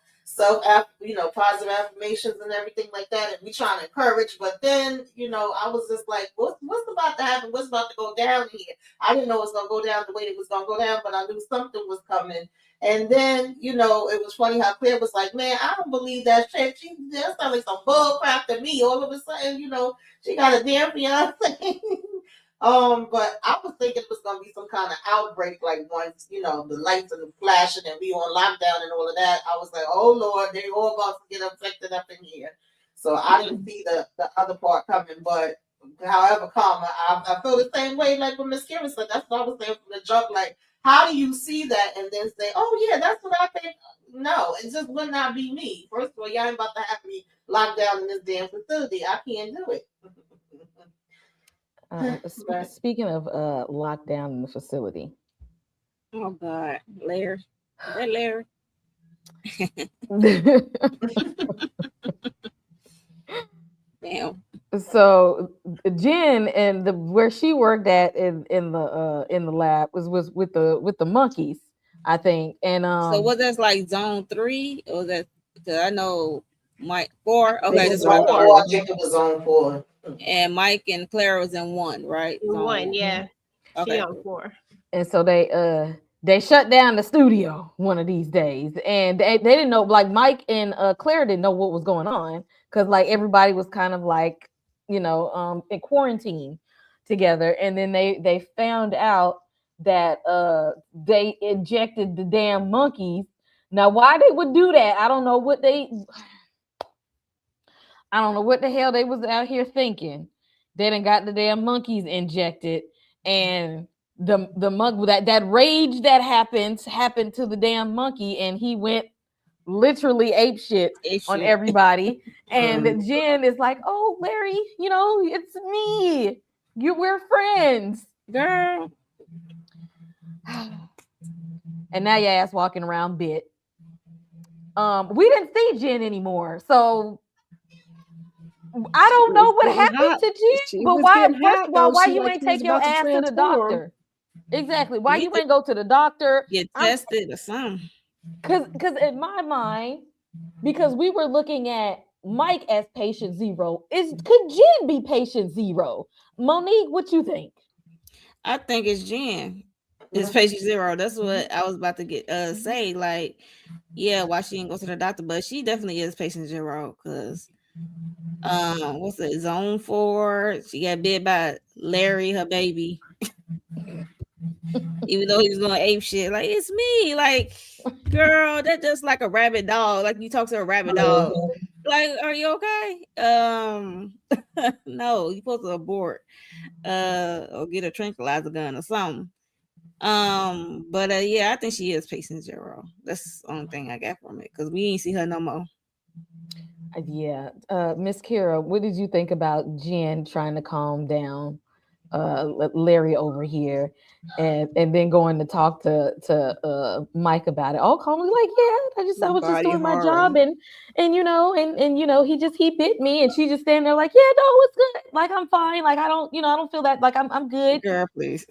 Positive affirmations and everything like that. And we trying to encourage. But then, I was just like, what's about to happen? What's about to go down here? I didn't know it was going to go down the way it was going to go down, but I knew something was coming. And then, it was funny how Claire was like, man, I don't believe that shit. That sounds like some bull crap to me. All of a sudden, she got a damn fiance. But I was thinking it was going to be some kind of outbreak, like once, the lights and the flashing and we on lockdown and all of that. I was like, oh, Lord, they all about to get affected up in here. So I didn't see the other part coming. But however, Karma, I feel the same way like when Miss Karen said. That's what I was saying from the jump. Like, how do you see that and then say, oh, yeah, that's what I think? No, it just would not be me. First of all, y'all ain't about to have me locked down in this damn facility. I can't do it. Speaking of lockdown in the facility. Oh God, Larry. Is that Larry? Damn. So Jen and where she worked at in the lab was with the monkeys, I think. And so was that like zone 3 or that? Because I know Mike 4. Okay, this zone 4. I think it was zone 4. And Mike and Clara was in 1, right? Zone 1, yeah. Okay. She on 4. And so they shut down the studio one of these days, and they didn't know. Like Mike and Clara didn't know what was going on because like everybody was kind of like in quarantine together, and then they found out that they injected the damn monkeys. Now, why they would do that, I don't know what the hell they was out here thinking. They done got the damn monkeys injected, and the monk that rage that happened to the damn monkey, and he went literally ape shit on everybody. And Jen is like, "Oh, Larry, it's me. We're friends, girl." And now your ass walking around bit. We didn't see Jen anymore, so I don't know what happened to Jen. But why you ain't take your ass to the doctor? Exactly. Why you ain't go to the doctor? Get tested or something. Because in my mind, because we were looking at Mike as patient 0, could Jen be patient 0? Monique, what you think? I think it's Jen. It's patient 0. That's what I was about to say. Like, yeah, why she didn't go to the doctor, but she definitely is patient 0 because what's it, Zone 4. She got bit by Larry, her baby. Even though he was going ape shit, like, it's me. Like, girl, that's just like a rabid dog. Like, you talk to a rabid dog. Like, are you okay? No, you're supposed to abort. Or get a tranquilizer gun or something. But yeah, I think she is Patient Zero. That's the only thing I got from it, because we ain't see her no more. Yeah. Miss Kira, what did you think about Jen trying to calm down Larry over here, and then going to talk to Mike about it, all calmly, like, yeah, I was just doing my job, and you know, and you know, he bit me, and she just standing there like, yeah, no, it's good, like, I'm fine, like, I don't feel that, like, I'm good. Girl, please.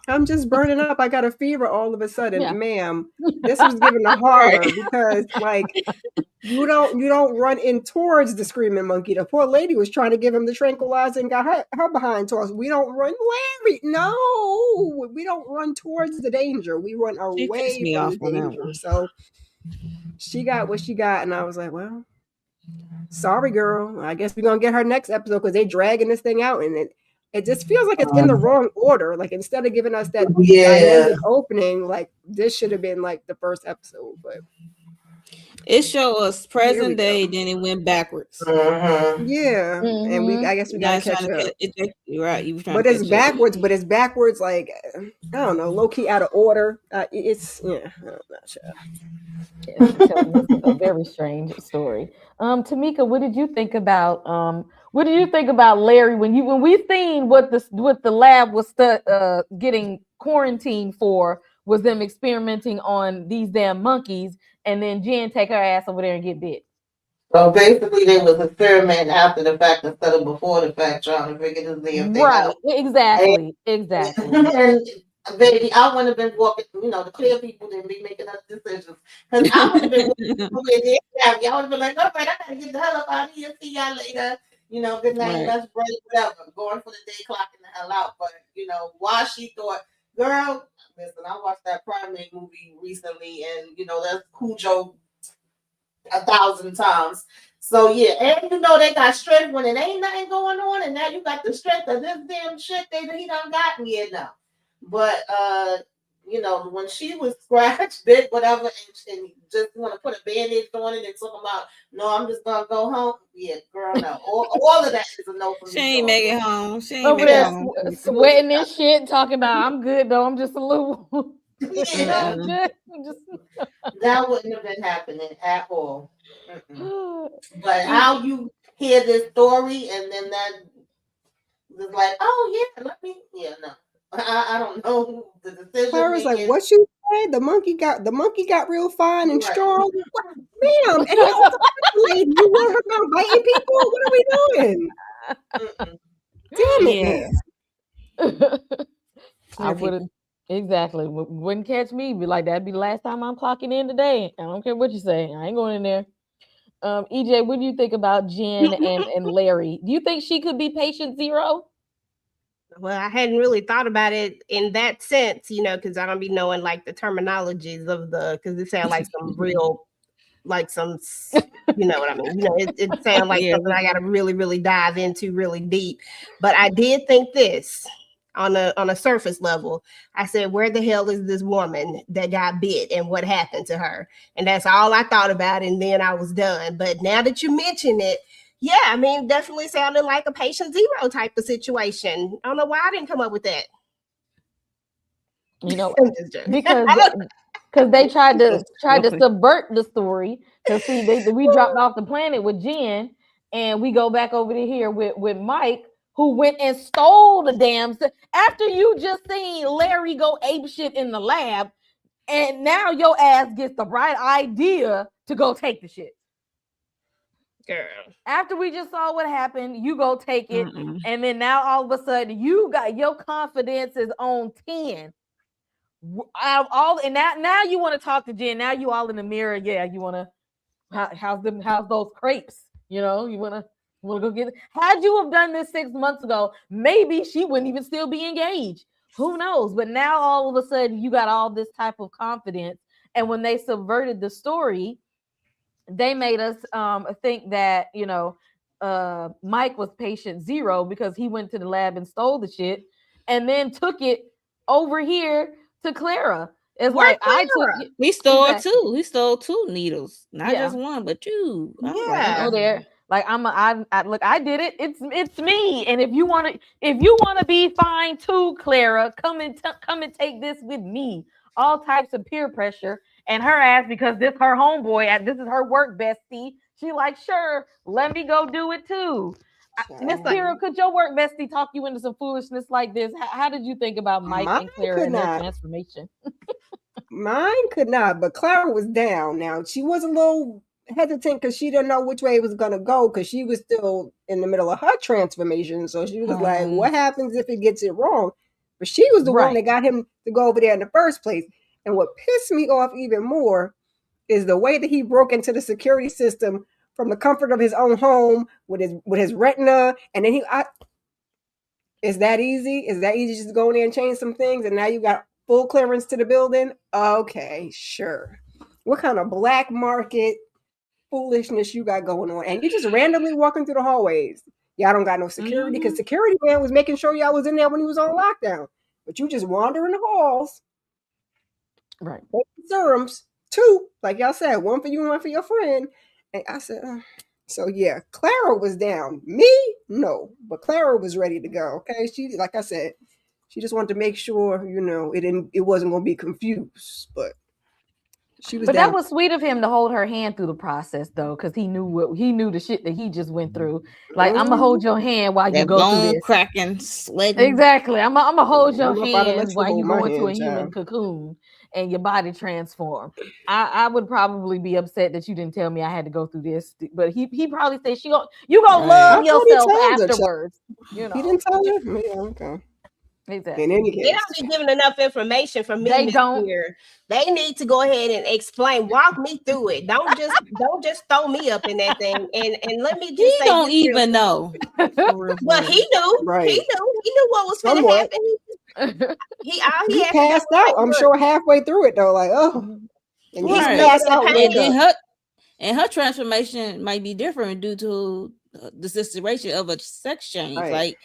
I'm just burning up. I got a fever all of a sudden, ma'am. This was given a horror because, like, you don't run in towards the screaming monkey. The poor lady was trying to give him the tranquilizer and got her behind towards. We don't run, Larry. No, we don't run towards the danger. We run away from the danger. So she got what she got, and I was like, well, sorry, girl. I guess we're gonna get her next episode because they dragging this thing out, and it just feels like it's in the wrong order. Like, instead of giving us that dynamic opening, like, this should have been like the first episode, but it showed us present day, then it went backwards. Yeah, and I guess we gotta catch up. Right, but it's backwards. But it's backwards, like, I don't know, low key out of order. It's I'm not sure. This is a very strange story. Tamika, what did you think about Larry when we seen what the lab was getting quarantined for, was them experimenting on these damn monkeys, and then Jen take her ass over there and get bit? So basically, they was experimenting after the fact instead of before the fact, trying to figure this damn thing out. Exactly. And baby, I wouldn't have been walking. The clear people didn't be making us decisions, because I would have been with it. Y'all would have been like, "All right, I gotta get the hell up out of here. See y'all later. Good night. Let's break, whatever. Going for the day, clocking the hell out." But why she thought, girl, listen, I watched that Primate movie recently, and that's Cujo 1,000 times. So yeah, and they got strength when it ain't nothing going on, and now you got the strength of this damn shit that he done got me now. But when she was scratched, bit, whatever, and just want to put a band-aid on it and talk about, no, I'm just gonna go home. Yeah, girl, no. All of that is a no for me. She ain't make it home. She ain't over there sweating and shit, talking about, I'm good though. I'm just a little. That wouldn't have been happening at all. But how you hear this story and then that was like, oh yeah, no. I don't know the decision. Clara's like, what you say? The monkey got real fine and strong. Ma'am, and he also lady, you want her about biting people? What are we doing? Damn it. I wouldn't exactly wouldn't catch me. Be like, that'd be the last time I'm clocking in today. I don't care what you say. I ain't going in there. EJ, what do you think about Jen and Larry? Do you think she could be Patient Zero? Well, I hadn't really thought about it in that sense, because I don't be knowing like the terminologies of because it sounds like some real, like some, you know what I mean? It sounds like something I got to really, really dive into really deep. But I did think this on a surface level. I said, where the hell is this woman that got bit and what happened to her? And that's all I thought about. And then I was done. But now that you mention it, yeah, I mean, definitely sounded like a Patient Zero type of situation. I don't know why I didn't come up with that. Because they tried to subvert the story. Because see, we dropped off the planet with Jen, and we go back over to here with Mike, who went and stole the damn after you just seen Larry go ape shit in the lab, and now your ass gets the right idea to go take the shit. Girl. After we just saw what happened, you go take it, and then now all of a sudden you got your confidence is on 10. And now you want to talk to Jen. Now you all in the mirror. Yeah, you want to how's those crepes? You want to go get it. Had you have done this 6 months ago, maybe she wouldn't even still be engaged. Who knows? But now all of a sudden you got all this type of confidence, and when they subverted the story, they made us think that, Mike was patient zero because he went to the lab and stole the shit and then took it over here to Clara. It's Where's like I took Clara? it. He stole Exactly. two. He stole two needles, not Yeah. just one, but two. I was like, Yeah. Go there. Like I look, I did it. It's me. And if you want to be fine too, Clara, come and take this with me. All types of peer pressure and her ass because this her homeboy. This is her work bestie. She like, sure, let me go do it too. Miss Kira, could your work bestie talk you into some foolishness like this? How did you think about Mike Mine and Clara could and their not. transformation? Mine could not, but Clara was down. Now she was a little hesitant because she didn't know which way it was gonna go because she was still in the middle of her transformation. So she was like, "What happens if it gets it wrong?" But she was the one that got him to go over there in the first place. And what pissed me off even more is the way that he broke into the security system from the comfort of his own home with his retina, and then is that easy? Is that easy just to go in there and change some things? And now you got full clearance to the building? Okay, sure. What kind of black market foolishness you got going on? And you just randomly walking through the hallways. Y'all don't got no security because security man was making sure y'all was in there when he was on lockdown. But you just wander in the halls. Right. Serums, two, like y'all said, one for you and one for your friend. And I said, so yeah, Clara was down. Me, no, but Clara was ready to go. Okay, she, like I said, she just wanted to make sure it wasn't going to be confused. But she was. But down. that was sweet of him to hold her hand through the process, though, because he knew the shit that he just went through. Like, I'm gonna hold your hand while you go through this. Cracking, sweating. Exactly. I'm gonna hold your hand while you go into a human cocoon and your body transform. I would probably be upset that you didn't tell me I had to go through this, but he probably said you gonna love yourself afterwards. He didn't tell you. Yeah, okay. Exactly. In any case, they don't be giving enough information for me. They don't. Here. They need to go ahead and explain. Walk me through it. Don't just throw me up in that thing. And let me just he say, don't even know. Well, he knew. Right. He knew what was going to happen. He passed out. I'm sure halfway through it though. Like, oh, and he passed out. And her transformation might be different due to the situation of a sex change, like.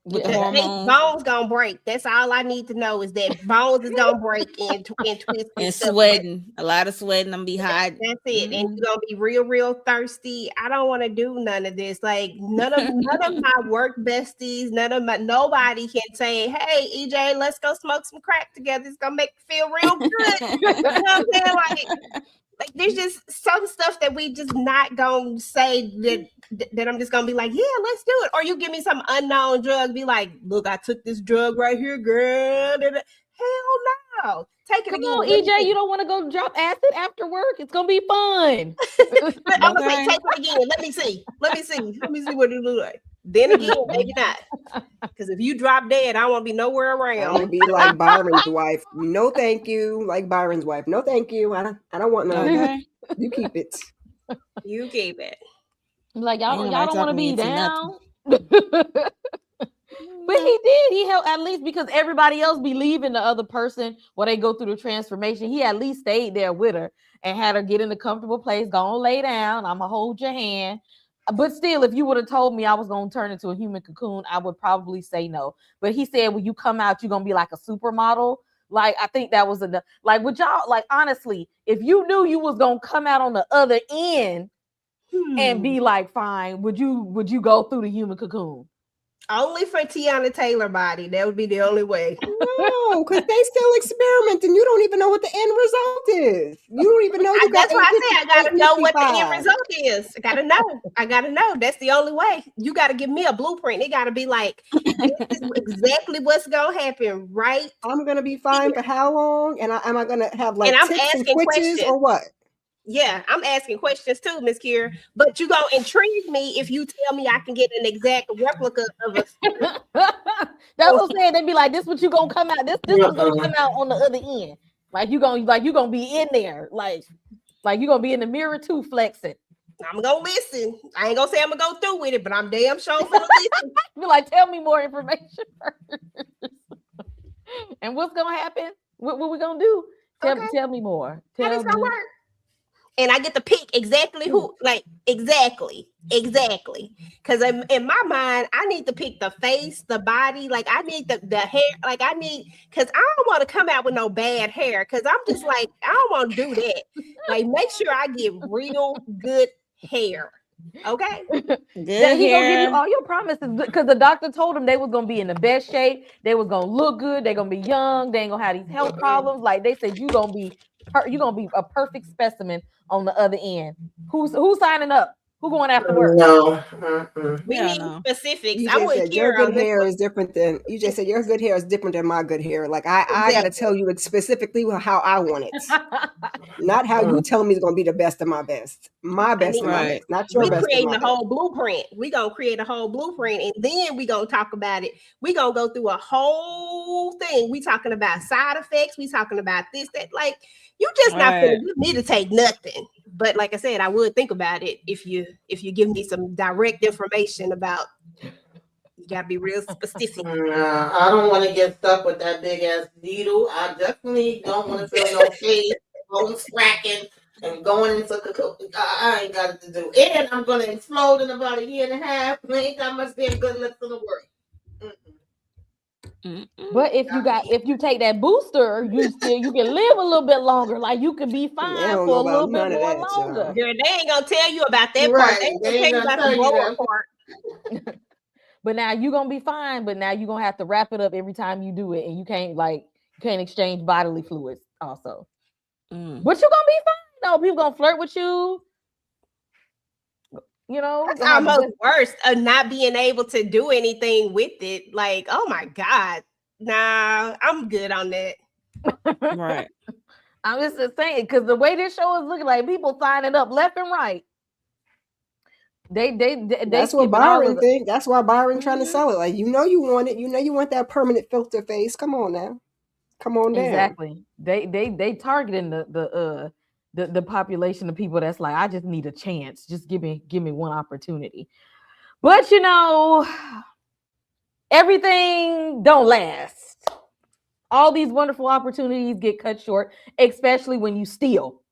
With the hormones. Bones gonna break. That's all I need to know is that bones is gonna break and twist and sweating. A lot of sweating. I'm be hot. That's it. And you're gonna be real thirsty. I don't want to do none of this. Like none of my work besties, nobody can say, "Hey, EJ, let's go smoke some crack together. It's gonna make me feel real good." You know what I'm saying? Like there's just some stuff that we just not gonna say that I'm just gonna be like, yeah, let's do it. Or you give me some unknown drug, be like, look, I took this drug right here, girl. Hell no. Take it Come again. on, EJ, you don't want to go drop acid after work? It's gonna be fun. I'm gonna say, take it again. Let me see what it look like. Then again, maybe not. Because if you drop dead, I won't be nowhere around. I want to be like Byron's wife. No, thank you. Like Byron's wife. No, thank you. I don't want none. Okay. You keep it. You keep it. Like y'all don't want to be down. But he did. He helped at least because everybody else be leaving the other person while they go through the transformation. He at least stayed there with her and had her get in a comfortable place. Go on, lay down. I'm gonna hold your hand. But still, if you would have told me I was going to turn into a human cocoon, I would probably say no. But he said, when you come out, you're going to be like a supermodel. Like, I think that was enough. Like, would y'all, like, honestly, if you knew you was going to come out on the other end and be like, fine, would you go through the human cocoon? Only for Tiana Taylor body. That would be the only way. No, because they still experimenting. You don't even know what the end result is. You don't even know. That's why I say I gotta know what the end result is. I gotta know. That's the only way. You gotta give me a blueprint. It gotta be like, this is exactly what's gonna happen, right? I'm gonna be fine for how long? And am I gonna have like and I'm tips asking and questions or what? Yeah, I'm asking questions too, Miss Kira. But you gonna intrigue me if you tell me I can get an exact replica of a. That's what I'm saying. They'd be like, "This what you gonna come out? This is gonna come out on the other end. Like you gonna be in there, like you gonna be in the mirror too, flexing." I'm gonna listen. I ain't gonna say I'm gonna go through with it, but I'm damn sure gonna listen. Be like, tell me more information first. And what's gonna happen? What we gonna do? Tell me more. How this gonna work? and I get to pick exactly who, like exactly. Because in my mind, I need to pick the face, the body, like I need the hair, like I need, because I don't want to come out with no bad hair, because I'm just like, I don't want to do that. Like, make sure I get real good hair. Okay. Good Yeah, he gonna give you hair. all your promises because the doctor told him they was gonna be in the best shape. They was gonna look good. They gonna be young. They ain't gonna have these health problems. Like they said, you gonna be a perfect specimen on the other end. Who's signing up? Who going after work? No. We Yeah, need no. specifics. You I just wouldn't said your care on good this hair one. is different than you just said your good hair is different than my good hair. Like I gotta Exactly. tell you specifically how I want it. Not how you tell me it's gonna be the best of my best. My best of my Right. best, not your We best of creating my a best. whole blueprint. We gonna create a whole blueprint, and then we gonna talk about it. We gonna go through a whole thing. We talking about side effects. We talking about this, that. Like you just not Right. gonna give me to take nothing. But like I said, I would think about it if you give me some direct information about. You gotta be real specific. Nah, I don't want to get stuck with that big ass needle. I definitely don't want to feel no pain, bones cracking, and going into I ain't got it to do. And I'm gonna explode in about a year and a half. I ain't got much damn good left in the world. But if you take that booster, you can live a little bit longer. Like you can be They fine don't for know a about little bit none of more that, longer. y'all. Girl, they ain't gonna tell you about that part. Right, They ain't they gonna tell ain't you gonna about the tell you blower that. part. But now you're gonna be fine. But now you're gonna have to wrap it up every time you do it, and you can't exchange bodily fluids also. Mm. But you're gonna be fine. No, people gonna flirt with you. You know, That's have a almost good- worse of not being able to do anything with it. Like, oh my God. Nah, I'm good on that. Right. I'm just saying because the way this show is looking, like people signing up left and right. They That's what skipping all of Byron the. think. That's why Byron trying to Mhm. sell it. Like you want it. You want that permanent filter face. Come on now. Come on down. Exactly. They targeting the population of people that's like, I just need a chance. Just give me one opportunity. But you know, everything don't last. All these wonderful opportunities get cut short, especially when you steal.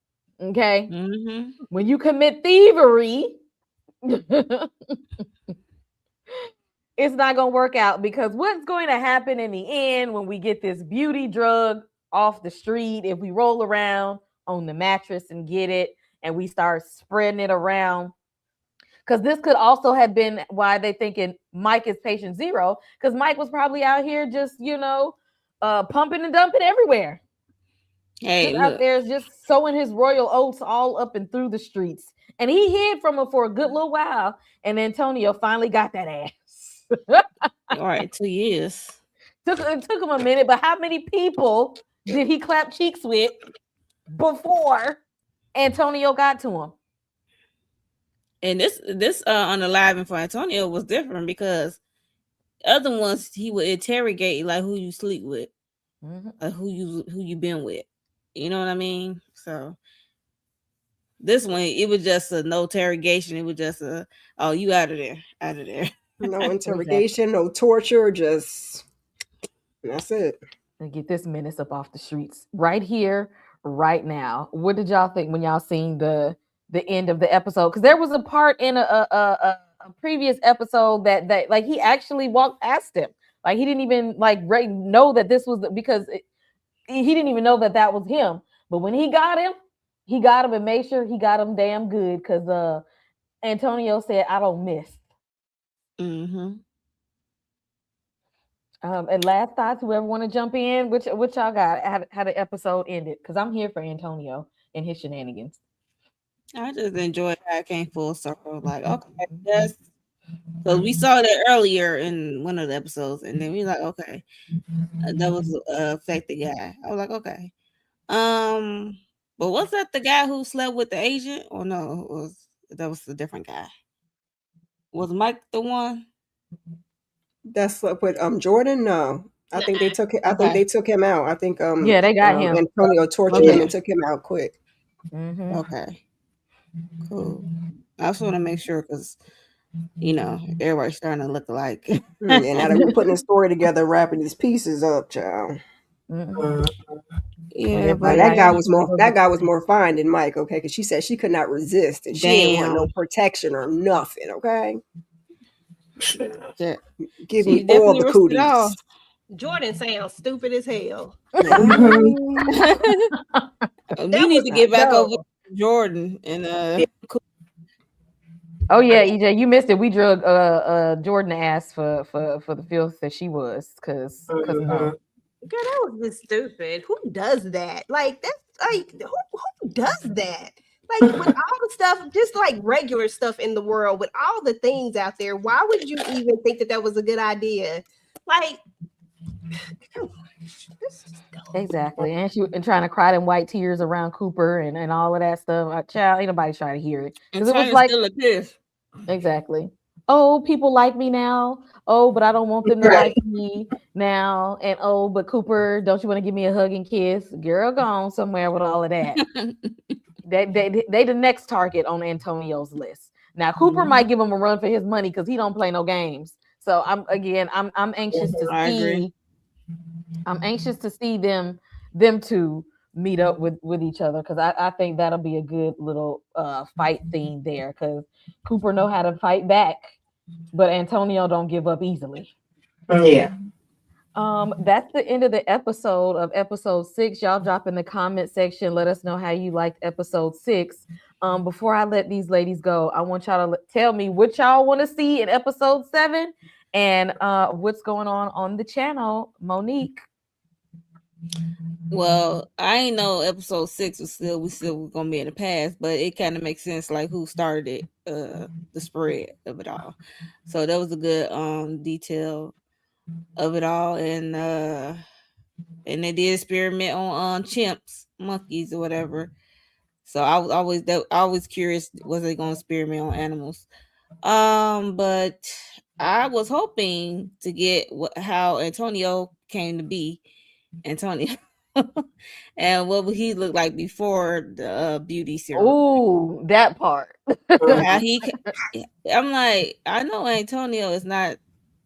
Okay. Mm-hmm. When you commit thievery, it's not going to work out because what's going to happen in the end when we get this beauty drug off the street, if we roll around on the mattress and get it and we start spreading it around, because this could also have been why they thinking Mike is patient zero, because Mike was probably out here just, pumping and dumping everywhere. Hey, Just out look. there just sowing his royal oats all up and through the streets. And he hid from her for a good little while. And Antonio finally got that ass. All right, 2 years. It took him a minute, but how many people did he clap cheeks with before Antonio got to him? And this on the live and for Antonio was different because other ones he would interrogate like who you sleep with, who you been with. You know what I mean? So this one it was just a no interrogation. It was just a you out of there. No interrogation, no torture, just that's it. And get this menace up off the streets right here, right now. What did y'all think when y'all seen the end of the episode? Because there was a part in a previous episode that like he actually walked past him. Like he didn't even know that this was because he didn't even know that was him. But when he got him and made sure he got him damn good because Antonio said, "I don't miss." Mm-hmm. And last thoughts, whoever want to jump in, which y'all got how the episode ended? Because I'm here for Antonio and his shenanigans. I just enjoyed how it came full circle. Like, okay, yes. So we saw that earlier in one of the episodes, and then we like, okay, that was affect the guy. I was like, okay. But was that the guy who slept with the agent, or no? That was a different guy? Was Mike the one? That's with Jordan. No, I think they took. I think they took him out. I think yeah, they got him. Antonio tortured him and took him out quick. Mm-hmm. Okay, cool. I just want to make sure because everybody's starting to look alike. And now that we're putting the story together, wrapping these pieces up, child. Mm-mm. Yeah, Now, but that guy Everybody- was more fine than Mike, okay? Because she said she could not resist and she didn't want no damn. protection or nothing, okay? Yeah. Give She me all definitely the risked it all. cooties. Jordan sounds stupid as hell. Mhm. We need to get back over No. Jordan and Oh yeah, EJ, you missed it. We drug Jordan ass for the filth that she was, cause no. Girl, that was just stupid. Who does that? Like that's like who does that? Like with all the stuff, just like regular stuff in the world, with all the things out there, why would you even think that was a good idea? Like, come on. This is dumb. Exactly, and trying to cry them white tears around Cooper and all of that stuff. Child, ain't nobody trying to hear it and because it was trying to like steal a kiss. exactly. Oh, people like me now. Oh, but I don't want them to Right. like me now. And oh, but Cooper, don't you want to give me a hug and kiss? Girl, gone somewhere with all of that. They the next target on Antonio's list. Now Cooper might give him a run for his money because he don't play no games. So I'm anxious to I see. agree. I'm anxious to see them two meet up with each other because I think that'll be a good little fight theme there because Cooper know how to fight back, but Antonio don't give up easily. Yeah. That's the end of the episode of episode 6. Y'all drop in the comment section. Let us know how you liked episode 6. Before I let these ladies go, I want y'all to tell me what y'all want to see in episode 7 and what's going on the channel. Monique. Well, I ain't know episode 6 was still gonna be in the past, but it kind of makes sense like who started the spread of it all. So that was a good detail of it all, and they did experiment on chimps, monkeys, or whatever. So I was always curious, was they gonna experiment on animals? But I was hoping to get how Antonio came to be Antonio. And what would he look like before the beauty serum? Oh, that part. How I'm like, I know Antonio is not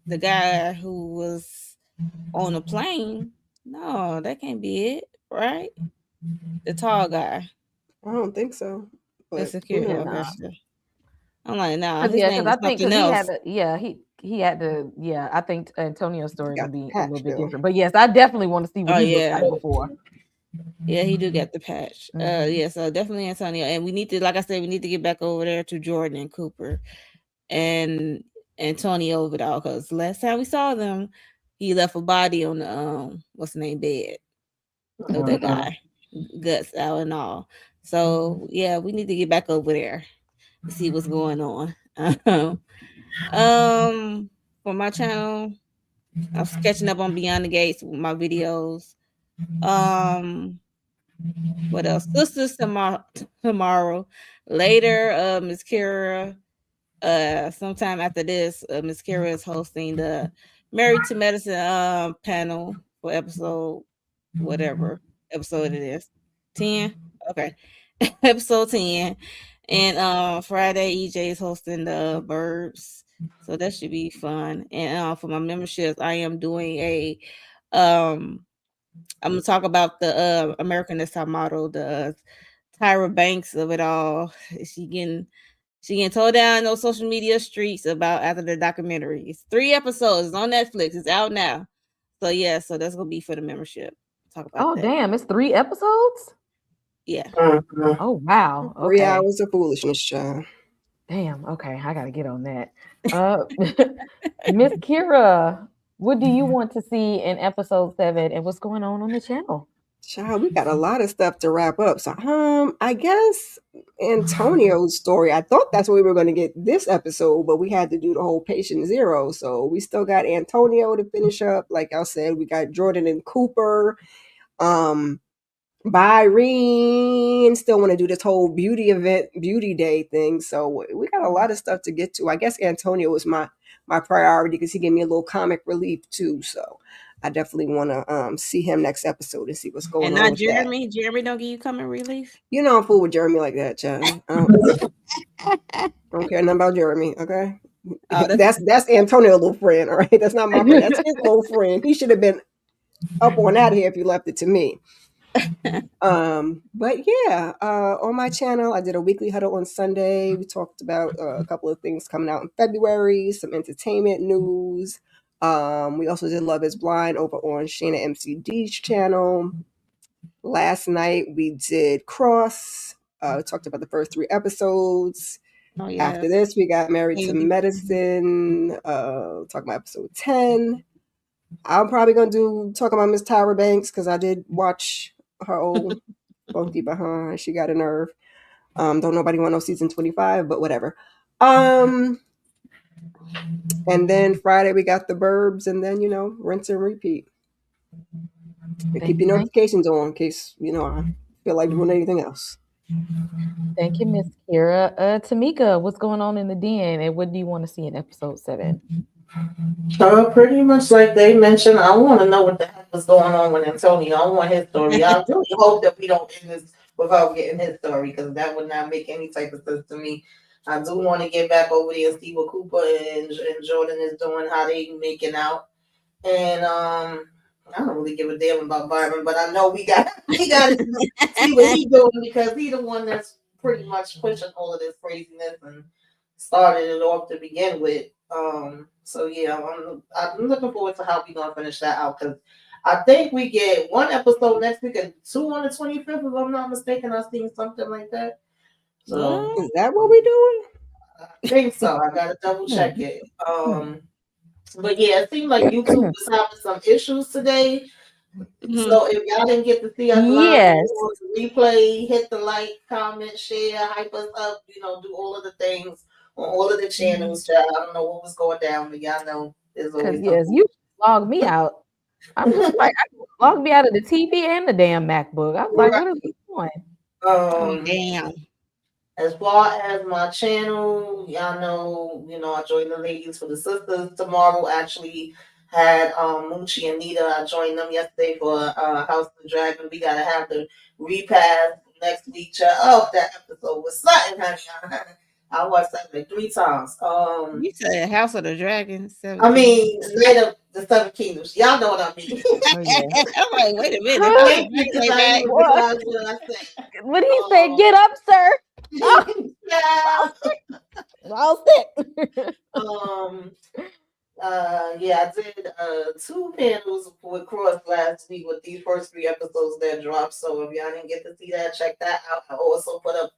the guy who was on the plane. No, that can't be it, right? The tall guy, I don't think so. the But security Yeah, nah. officer. I'm like, nah, his Yeah, name because was I think something else. he had to. Yeah, I think Antonio's story got would be the a little patch, bit though. different. But yes, I definitely want to see what Oh, he yeah. looked like before. Yeah, he do get the patch. Mhm. Yeah, so definitely Antonio. And we need to, like I said, we need to get back over there to Jordan and Cooper and Antonio over all, because last time we saw them, he left a body on the what's the name bed of that guy, guts out and all. So yeah, we need to get back over there to see what's going on. For my channel, I'm catching up on Beyond the Gates with my videos. What else? Sisters tomorrow. Later, Miss Kira. Sometime after this, Miss Kira is hosting the Married to Medicine panel for episode whatever episode it is. 10. Okay. Episode 10. And Friday EJ is hosting the Burbs. So that should be fun. And for my memberships, I am doing a I'm gonna talk about the American Next Top Model, the Tyra Banks of it all. She getting told down those social media streets about after the documentary. It's 3 episodes. It's on Netflix. It's out now. So yeah, so that's gonna be for the membership. Talk about Oh that. damn, it's 3 episodes. Yeah. Oh wow. 3 Okay. hours of foolishness, child. Damn. Okay, I gotta get on that. Miss Kira, what do you want to see in episode 7, and what's going on the channel? Child, we got a lot of stuff to wrap up. So, I guess Antonio's story. I thought that's what we were going to get this episode, but we had to do the whole patient 0. So we still got Antonio to finish up. Like I said, we got Jordan and Cooper. Byrene still want to do this whole beauty day thing. So we got a lot of stuff to get to. I guess Antonio was my priority because he gave me a little comic relief too. So I definitely want to see him next episode and see what's going on. And not with Jeremy. That. Jeremy don't give you comic relief. You know I'm fool with Jeremy like that, child. I don't care nothing about Jeremy. Okay, that's Antonio's little friend. All right, that's not my friend. That's his little friend. He should have been up on out of here if you left it to me. But yeah, on my channel, I did a weekly huddle on Sunday. We talked about a couple of things coming out in February, some entertainment news. We also did Love is Blind over on Shayna MCD's channel. Last night we did Cross. We talked about the first 3 episodes. Oh, yeah. After this, we got Married to Medicine. Talking about episode 10. I'm probably gonna talk about Miss Tyra Banks because I did watch her old funky behind. She got a nerve. Don't nobody want no season 25, but whatever. And then Friday we got the Burbs, and then rinse and repeat. And keep your notifications on in case I feel like doing anything else. Thank you, Miss Kira. Tamika, what's going on in the den, and what do you want to see in episode 7? Pretty much like they mentioned, I want to know what the heck was going on with Antonio. I want his story. I really hope that we don't end this without getting his story, because that would not make any type of sense to me. I do want to get back over there and see what Cooper and Jordan is doing, how they making out. And I don't really give a damn about Byron, but I know we got to see what he's doing, because he's the one that's pretty much pushing all of this craziness and started it off to begin with. So yeah, I'm looking forward to how we're gonna finish that out, because I think we get 1 episode next week and 2 on the 25th, if I'm not mistaken. I've seen something like that. So is that what we're doing? I think so. I gotta double check it. But yeah, it seemed like YouTube was having some issues today. So if y'all didn't get to see us live, replay, hit the like, comment, share, hype us up, do all of the things on all of the channels. I don't know what was going down, but y'all know there's always you logged me out. I'm just like, logged me out of the TV and the damn MacBook. I was like, what are we doing? Damn. As far as my channel, y'all know, I joined the Ladies for the Sisters tomorrow. Actually had Moochie and Nita. I joined them yesterday for House of the Dragon. We gotta have the repass next week. Oh, that episode was something, honey. I watched that like 3 times. You said House of the Dragon. I mean, Night of the 7 Kingdoms. Y'all know what I mean. I'm like, wait a minute. What did he say? Get up, sir. I'll sit. Yeah, I did 2 panels with Cross last week with these first 3 episodes that dropped. So if y'all didn't get to see that, check that out. I also put up,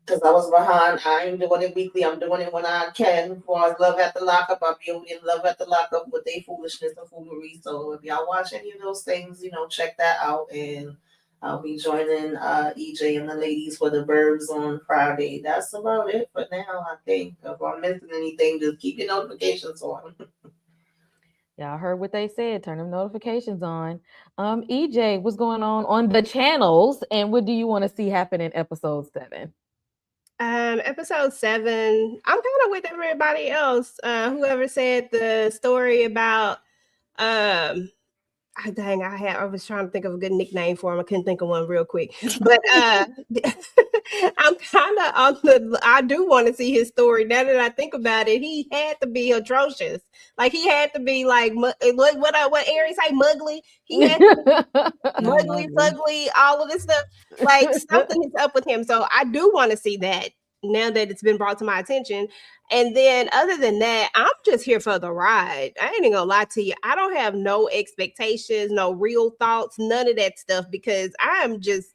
because I was behind, I ain't doing it weekly. I'm doing it when I can. As far as Love at the Lockup, I'll be over in Love at the Lockup with their foolishness and foolery. So if y'all watch any of those things, check that out. And I'll be joining EJ and the Ladies for the Burbs on Friday. That's about it for now, I think. If I'm missing anything, just keep your notifications on. Y'all heard what they said. Turn them notifications on. EJ, what's going on the channels, and what do you want to see happen in episode 7? Episode 7, I'm kind of with everybody else. Whoever said the story about I was trying to think of a good nickname for him. I couldn't think of one real quick. But I'm kind of on I do want to see his story. Now that I think about it, he had to be atrocious. Like, he had to be like, what Aaron say, muggly? He had to be muggly, fugly, all of this stuff. Like, something is up with him. So I do want to see that now that it's been brought to my attention. And then other than that, I'm just here for the ride. I ain't gonna lie to you. I don't have no expectations, no real thoughts, none of that stuff, because I'm just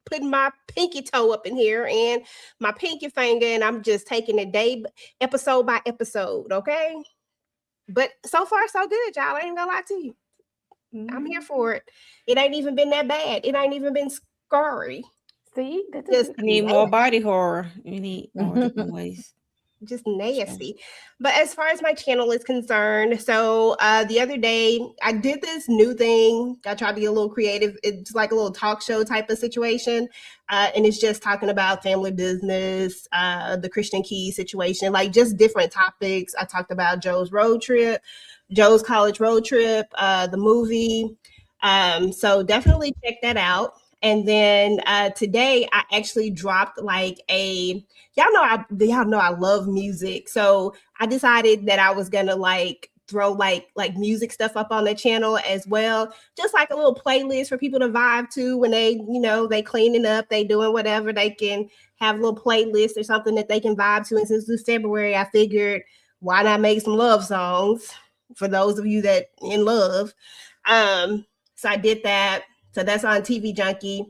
putting my pinky toe up in here and my pinky finger, and I'm just taking it episode by episode, okay? But so far, so good, y'all. I ain't gonna lie to you. I'm here for it. It ain't even been that bad. It ain't even been scary. See, just need more body horror. You need more different ways. Just nasty. But as far as my channel is concerned, so the other day I did this new thing. I tried to be a little creative. It's like a little talk show type of situation, and it's just talking about family business, the Christian Key situation, like just different topics. I talked about Joe's college road trip, the movie. So definitely check that out. And then today I actually dropped like y'all know I love music. So I decided that I was gonna like throw like music stuff up on the channel as well, just like a little playlist for people to vibe to when they, you know, they cleaning up, they doing whatever, they can have a little playlist or something that they can vibe to. And since it's February, I figured why not make some love songs for those of you that in love. So I did that. So that's on TV Junkie.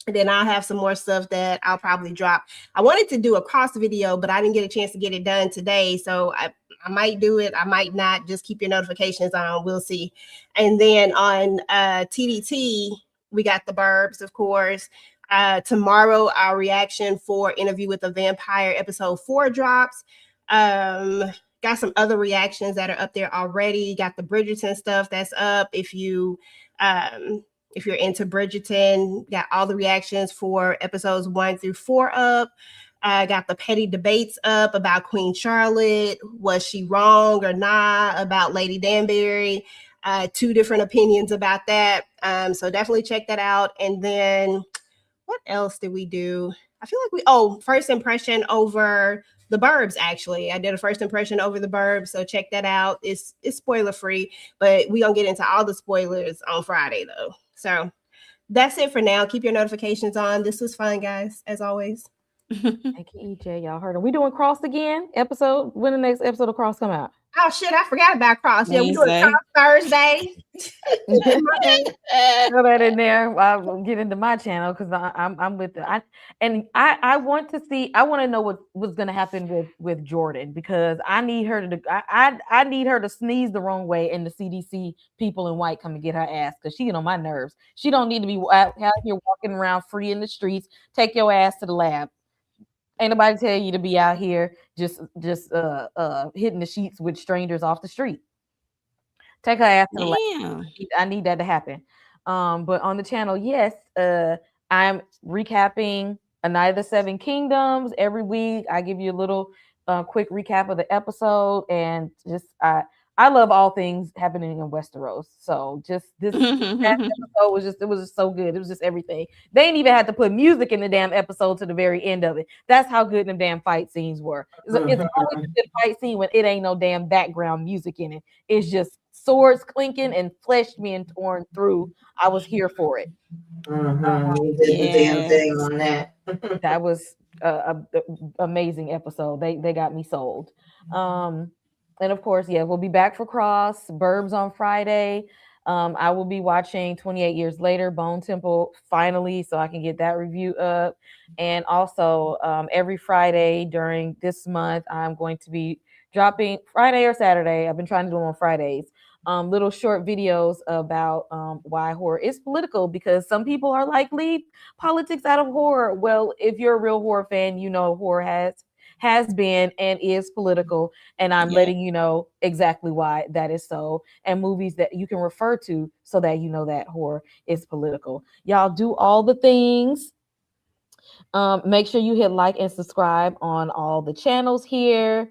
And then I'll have some more stuff that I'll probably drop. I wanted to do a cross video, but I didn't get a chance to get it done today. So I might do it. I might not. Just keep your notifications on. We'll see. And then on TDT, we got The Burbs, of course. Tomorrow, our reaction for Interview with the Vampire episode 4 drops. Got some other reactions that are up there already. Got the Bridgerton stuff that's up. If you're into Bridgerton, got all the reactions for episodes 1 through 4 up. Got the petty debates up about Queen Charlotte. Was she wrong or not about Lady Danbury? 2 different opinions about that. So definitely check that out. And then what else did we do? I feel like first impression over The Burbs, actually. I did a first impression over The Burbs, so check that out. It's spoiler free, but we gonna get into all the spoilers on Friday though. So that's it for now. Keep your notifications on. This was fun, guys, as always. Thank you, EJ. Y'all heard him. We doing Cross again? When the next episode of Cross come out? Oh shit, I forgot about Cross. Yeah, we doing Cross Thursday. Throw that in there. I'll get into my channel because I'm with I want to know what's gonna happen with Jordan, because I need her to I need her to sneeze the wrong way and the CDC people in white come and get her ass, because she get on my nerves. She don't need to be out here walking around free in the streets. Take your ass to the lab. Ain't nobody tell you to be out here just hitting the sheets with strangers off the street. Take her ass to the lab. I need that to happen. But on the channel, yes, I'm recapping A Night of the Seven Kingdoms every week. I give you a little quick recap of the episode, and just I love all things happening in Westeros. So just this episode was just so good. It was just everything. They ain't even had to put music in the damn episode to the very end of it. That's how good the damn fight scenes were. It's always a good fight scene when it ain't no damn background music in it. It's just swords clinking and flesh being torn through. I was here for it. You did the damn thing on that. That was an amazing episode. They got me sold. And of course, we'll be back for Cross, Burbs on Friday. I will be watching 28 Years Later, Bone Temple, finally, so I can get that review up. And also, every Friday during this month, I'm going to be dropping Friday or Saturday. I've been trying to do them on Fridays. Little short videos about why horror is political, because some people are like, leave politics out of horror. Well, if you're a real horror fan, you know horror has been and is political, and I'm letting you know exactly why that is so, and movies that you can refer to so that you know that horror is political. Y'all do all the things. Make sure you hit like and subscribe on all the channels here.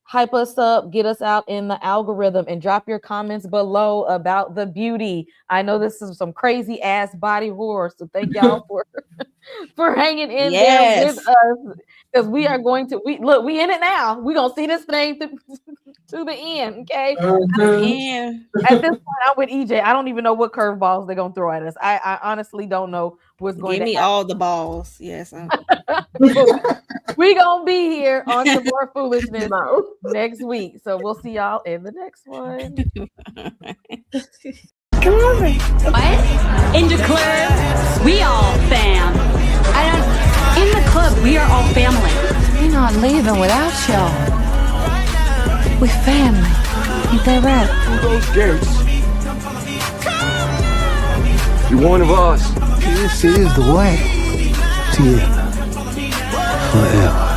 Hype us up, get us out in the algorithm, and drop your comments below about the beauty. I know this is some crazy ass body horror, so thank y'all for hanging in there with us, because we are going to we in it now. We're gonna see this thing to the end. Okay. At this point, I'm with EJ. I don't even know what curveballs they're gonna throw at us. I honestly don't know what's going to happen. Give me all the balls. Yes. We gonna be here on Some More Foolishness next week. So we'll see y'all in the next one. Come over. What? In the club, we all fam. In the club, we are all family. We're not leaving without y'all. We family. Ain't that right? Through those gates. You're one of us. This is the way to forever.